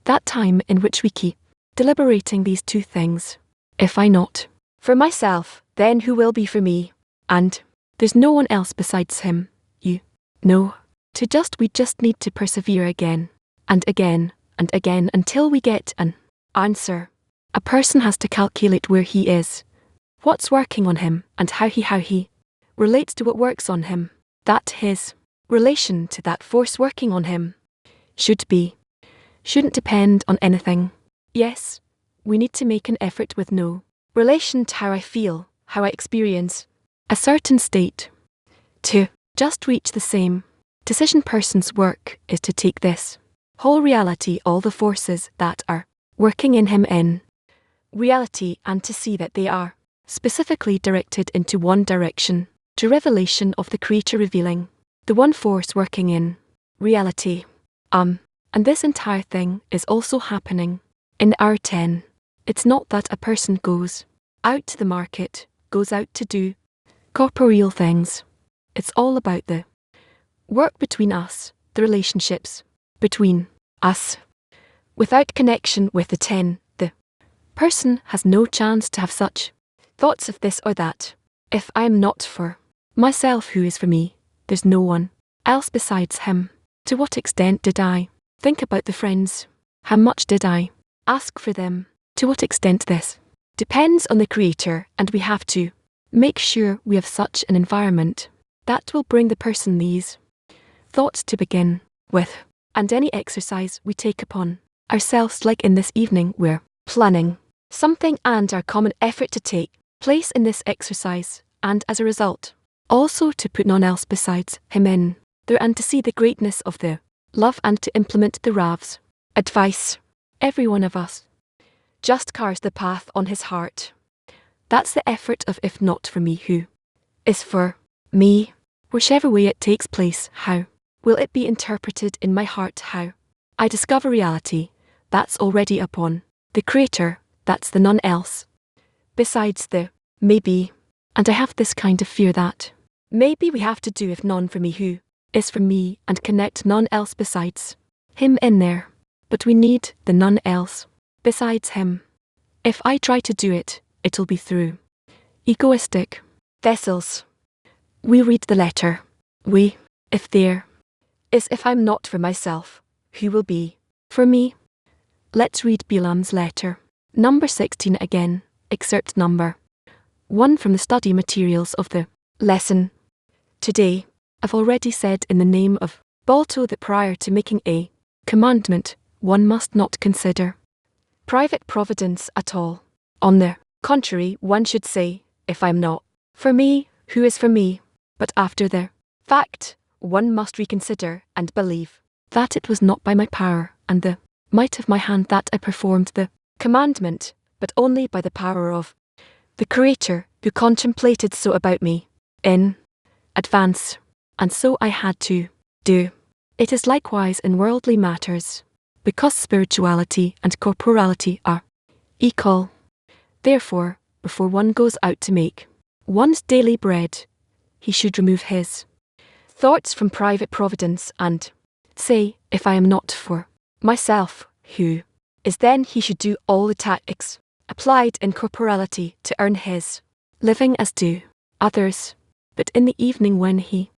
that time in which we keep deliberating these two things. If I not for myself, then who will be for me? And there's no one else besides him, you know. We just need to persevere again, and again, and again until we get an answer. A person has to calculate where he is, what's working on him, and how he relates to what works on him. That his relation to that force working on him shouldn't depend on anything. Yes, we need to make an effort with no relation to how I feel, how I experience a certain state. To just reach the same decision, person's work is to take this whole reality, all the forces that are working in him in reality, and to see that they are specifically directed into one direction, to revelation of the Creator revealing the one force working in reality. And this entire thing is also happening in our 10. It's not that a person goes out to the market, goes out to do corporeal things. It's all about the work between us, the relationships between us. Without connection with the 10, the person has no chance to have such thoughts of this or that. If I'm not for myself, who is for me? There's no one else besides him. To what extent did I think about the friends? How much did I ask for them? To what extent this depends on the Creator, and we have to make sure we have such an environment that will bring the person these thoughts to begin with. And any exercise we take upon ourselves, like in this evening, we're planning something, and our common effort to take place in this exercise, and as a result, also to put none else besides him in there, and to see the greatness of the love, and to implement the Rav's advice. Every one of us just carves the path on his heart. That's the effort of if not for me, who is for me? Whichever way it takes place, how will it be interpreted in my heart? How I discover reality, that's already upon the Creator, that's the none else besides the maybe. And I have this kind of fear that maybe we have to do if none for me, who is for me, and connect none else besides him in there. But we need the none else besides him. If I try to do it, it'll be through egoistic vessels. We read the letter. If there is if I'm not for myself, who will be for me? Let's read Bilam's letter. Number 16 again, excerpt number 1 from the study materials of the lesson. Today, I've already said in the name of Balto that prior to making a commandment, one must not consider private providence at all. On the contrary, one should say, if I'm not for me, who is for me? But after the fact, one must reconsider and believe that it was not by my power and the might of my hand that I performed the commandment, but only by the power of the Creator, who contemplated so about me in advance. And so I had to do. It is likewise in worldly matters, because spirituality and corporality are equal. Therefore, before one goes out to make one's daily bread, he should remove his thoughts from private providence and say, if I am not for myself, who is? Then he should do all the tactics applied in corporality to earn his living as do others. But in the evening, when he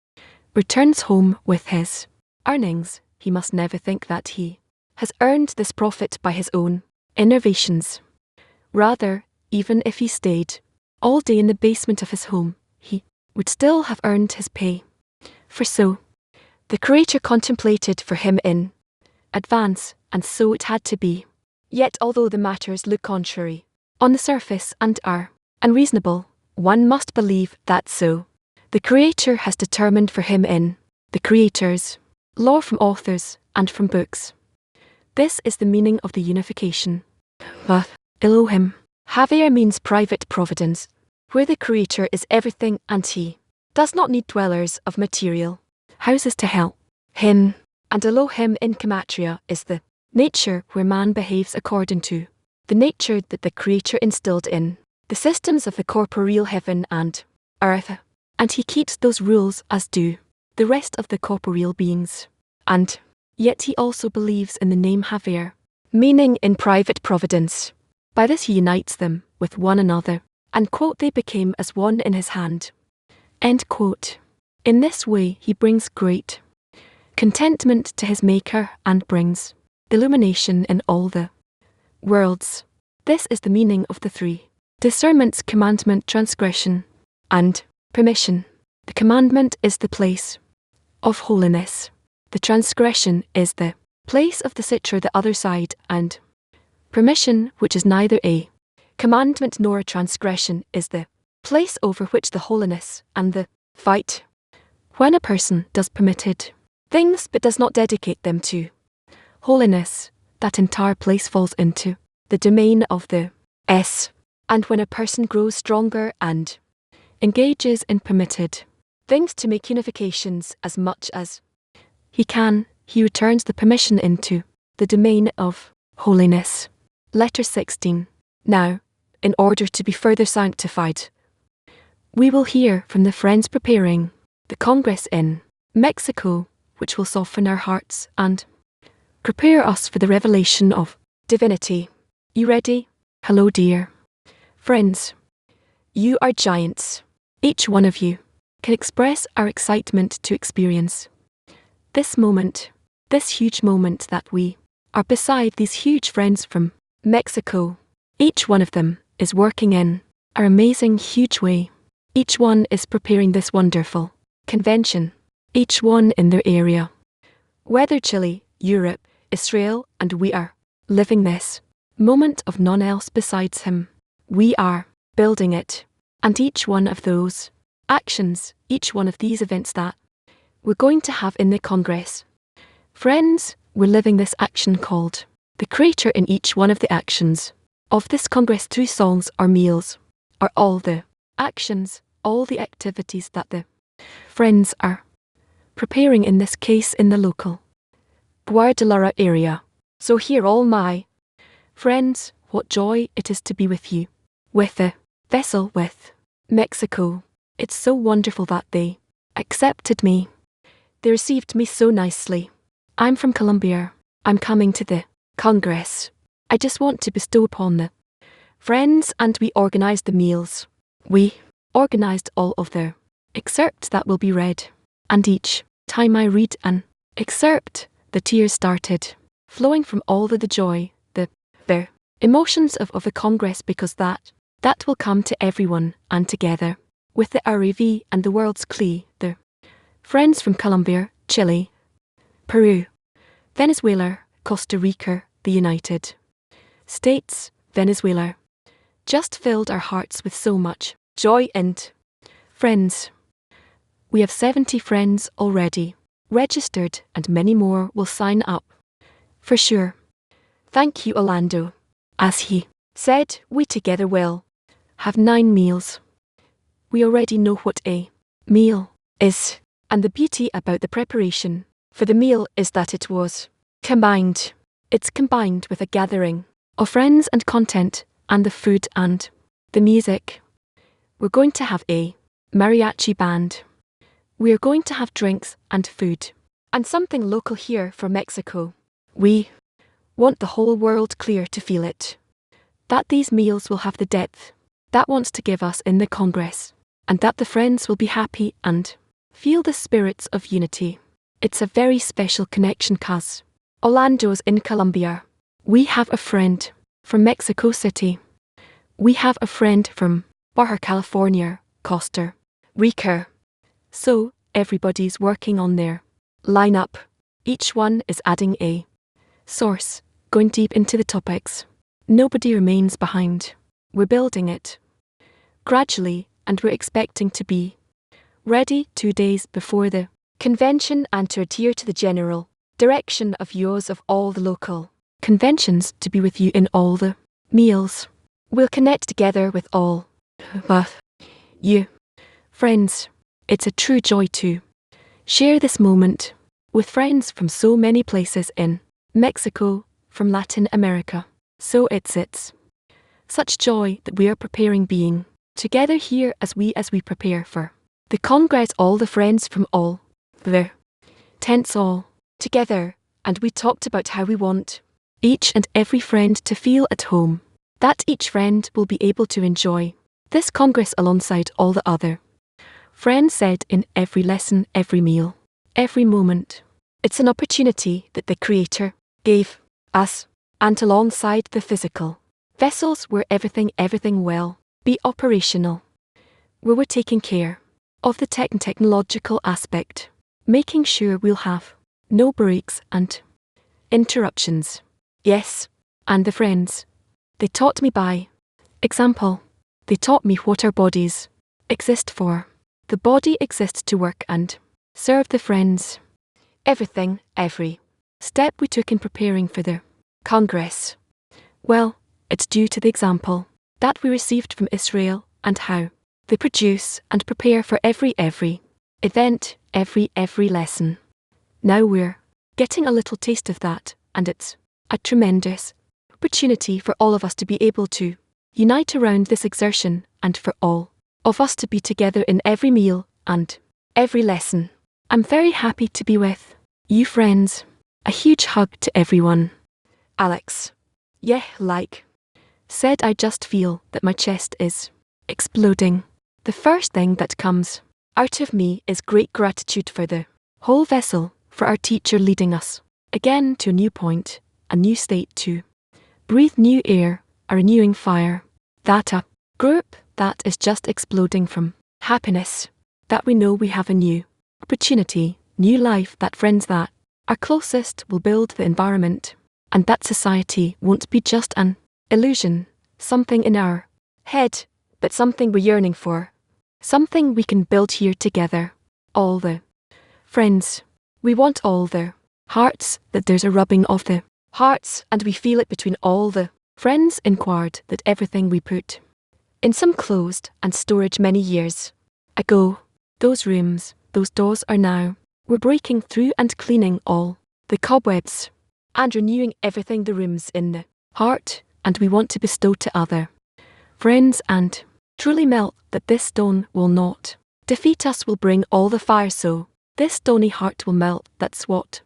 returns home with his earnings, he must never think that he has earned this profit by his own innovations. Rather, even if he stayed all day in the basement of his home, he would still have earned his pay. For so, the Creator contemplated for him in advance, and so it had to be. Yet although the matters look contrary on the surface and are unreasonable, one must believe that so the Creator has determined for him in the Creator's law from authors and from books. This is the meaning of the unification. But Elohim, Havea means private providence, where the Creator is everything and he does not need dwellers of material houses to help him. And Elohim in Gematria is the nature where man behaves according to the nature that the Creator instilled in the systems of the corporeal heaven and earth, and he keeps those rules as do the rest of the corporeal beings. And yet he also believes in the name Haver, meaning in private providence. By this he unites them with one another, and they became as one in his hand. End quote. In this way he brings great contentment to his Maker and brings illumination in all the worlds. This is the meaning of the three discernments: commandment, transgression, and permission. The commandment is the place of holiness. The transgression is the place of the Sitra, the other side, and permission, which is neither a commandment nor a transgression, is the place over which the holiness and the fight. When a person does permitted things but does not dedicate them to holiness, that entire place falls into the domain of the S. And when a person grows stronger and engages in permitted things to make unifications as much as he can, he returns the permission into the domain of holiness. Letter 16. Now, in order to be further sanctified, we will hear from the friends preparing the Congress in Mexico, which will soften our hearts and prepare us for the revelation of divinity. You ready? Hello, dear friends. You are giants. Each one of you can express our excitement to experience this moment, this huge moment that we are beside these huge friends from Mexico. Each one of them is working in our amazing huge way. Each one is preparing this wonderful convention. Each one in their area. Whether Chile, Europe, Israel, and we are living this moment of none else besides him. We are building it. And each one of those actions, each one of these events that we're going to have in the Congress. Friends, we're living this action called the Creator in each one of the actions of this Congress through songs or meals, or all the actions, all the activities that the friends are preparing, in this case in the local Guadalajara area. So hear all my friends, what joy it is to be with you, with the vessel with Mexico. It's so wonderful that they accepted me. They received me so nicely. I'm from Colombia. I'm coming to the Congress. I just want to bestow upon the friends, and we organized the meals. We organized all of the excerpts that will be read. And each time I read an excerpt, the tears started flowing from all the joy, the emotions of the Congress, because that will come to everyone, and together with the RAV and the world's CLE, the friends from Colombia, Chile, Peru, Venezuela, Costa Rica, the United States, Venezuela, just filled our hearts with so much joy and friends. We have 70 friends already registered, and many more will sign up. For sure. Thank you, Orlando. As he said, we together will have 9 meals. We already know what a meal is, and the beauty about the preparation for the meal is that it was combined. It's combined with a gathering of friends and content, and the food and the music. We're going to have a mariachi band. We are going to have drinks and food, and something local here for Mexico. We want the whole world clear to feel it. That these meals will have the depth that wants to give us in the Congress, and that the friends will be happy and feel the spirits of unity. It's a very special connection, cuz Orlando's in Colombia. We have a friend from Mexico City. We have a friend from Baja California, Costa Rica. So, everybody's working on their lineup. Each one is adding a source, going deep into the topics. Nobody remains behind. We're building it gradually, and we're expecting to be ready 2 days before the convention and to adhere to the general direction of yours of all the local conventions to be with you in all the meals. We'll connect together with all you friends. It's a true joy to share this moment with friends from so many places in Mexico, from Latin America. So it's such joy that we are preparing being together here as we prepare for the Congress, all the friends from all the tents all together, and we talked about how we want each and every friend to feel at home, that each friend will be able to enjoy this Congress alongside all the other friends said in every lesson, every meal, every moment. It's an opportunity that the Creator gave us, and alongside the physical vessels where everything will be operational, where we're taking care of the technological aspect, making sure we'll have no breaks and interruptions. Yes, and the friends, they taught me by example. They taught me what our bodies exist for. The body exists to work and serve the friends. Everything, every step we took in preparing for the Congress, well, it's due to the example that we received from Israel and how they produce and prepare for every event, every lesson. Now we're getting a little taste of that, and it's a tremendous opportunity for all of us to be able to unite around this exertion and for all of us to be together in every meal and every lesson. I'm very happy to be with you friends. A huge hug to everyone. Alex. Yeah, said, I just feel that my chest is exploding. The first thing that comes out of me is great gratitude for the whole vessel, for our teacher leading us again to a new point, a new state to breathe new air, a renewing fire. That a group that is just exploding from happiness, that we know we have a new opportunity, new life, that friends that are closest will build the environment, and that society won't be just an illusion, something in our head, but something we're yearning for, something we can build here together. All the friends, we want all the hearts, that there's a rubbing of the hearts, and we feel it between all the friends inquired that everything we put in some closed and storage many years ago, those rooms, those doors are now, we're breaking through and cleaning all the cobwebs and renewing everything, the rooms in the heart, and we want to bestow to other friends and truly melt that this stone will not defeat us, will bring all the fire, so this stony heart will melt. That's what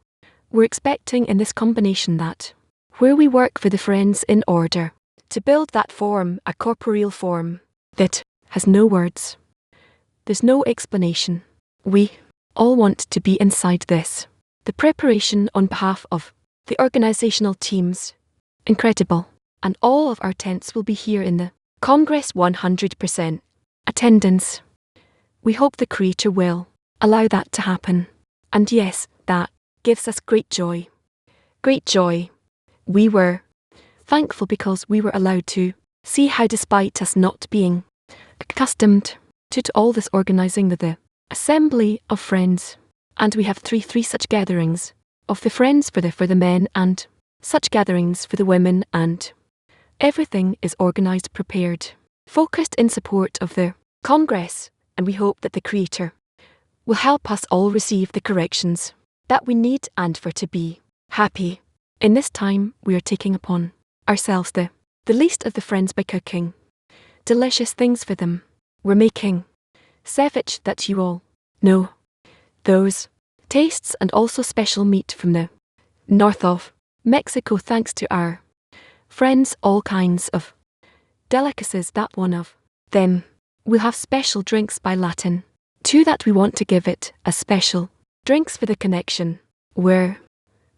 we're expecting in this combination, that where we work for the friends in order to build that form, a corporeal form that has no words, there's no explanation. We all want to be inside this. The preparation on behalf of the organizational teams, incredible, and all of our tents will be here in the Congress, 100% attendance. We hope the Creator will allow that to happen. And yes, that gives us great joy. Great joy. We were thankful because we were allowed to see how, despite us not being accustomed to all this organizing the assembly of friends, and we have three such gatherings of the friends for the men, and such gatherings for the women, and everything is organized, prepared, focused in support of the Congress, and we hope that the Creator will help us all receive the corrections that we need, and for to be happy. In this time we are taking upon ourselves the least of the friends by cooking delicious things for them. We're making ceviche, that you all know those tastes, and also special meat from the north of Mexico, thanks to our friends, all kinds of delicacies, that one of them. We'll have special drinks by Latin too, that we want to give it a special drinks for the connection. We're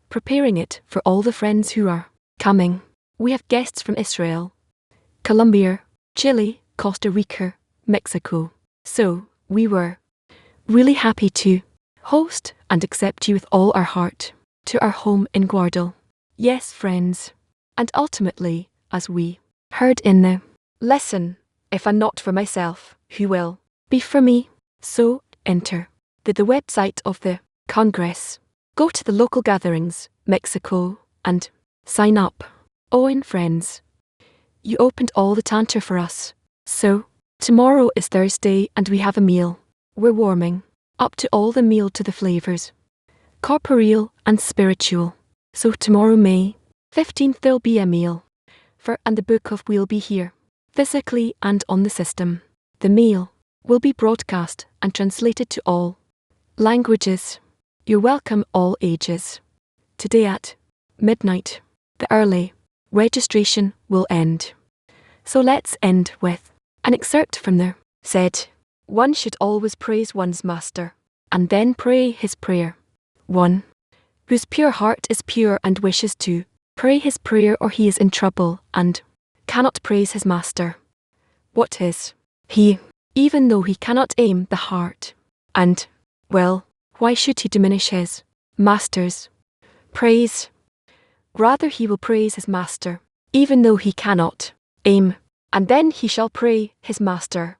preparing it for all the friends who are coming. We have guests from Israel, Colombia, Chile, Costa Rica, Mexico. So, we were really happy to host and accept you with all our heart to our home in Guardal. Yes, friends. And ultimately, as we heard in the lesson, if I'm not for myself, who will be for me? So, enter the website of the Congress. Go to the local gatherings, Mexico, and sign up. Owen, friends, you opened all the tanter for us. So, tomorrow is Thursday and we have a meal. We're warming up to all the meal to the flavors, corporeal and spiritual. So tomorrow, May 15th, there'll be a meal and the book of will be here, physically and on the system. The meal will be broadcast and translated to all languages. You're welcome, all ages. Today at midnight, the early registration will end. So let's end with an excerpt from there. Said, one should always praise one's master, and then pray his prayer. One whose pure heart is pure and wishes to pray his prayer, or he is in trouble and cannot praise his master. What is he, even though he cannot aim the heart? And, well, why should he diminish his master's praise? Rather he will praise his master, even though he cannot aim, and then he shall pray his master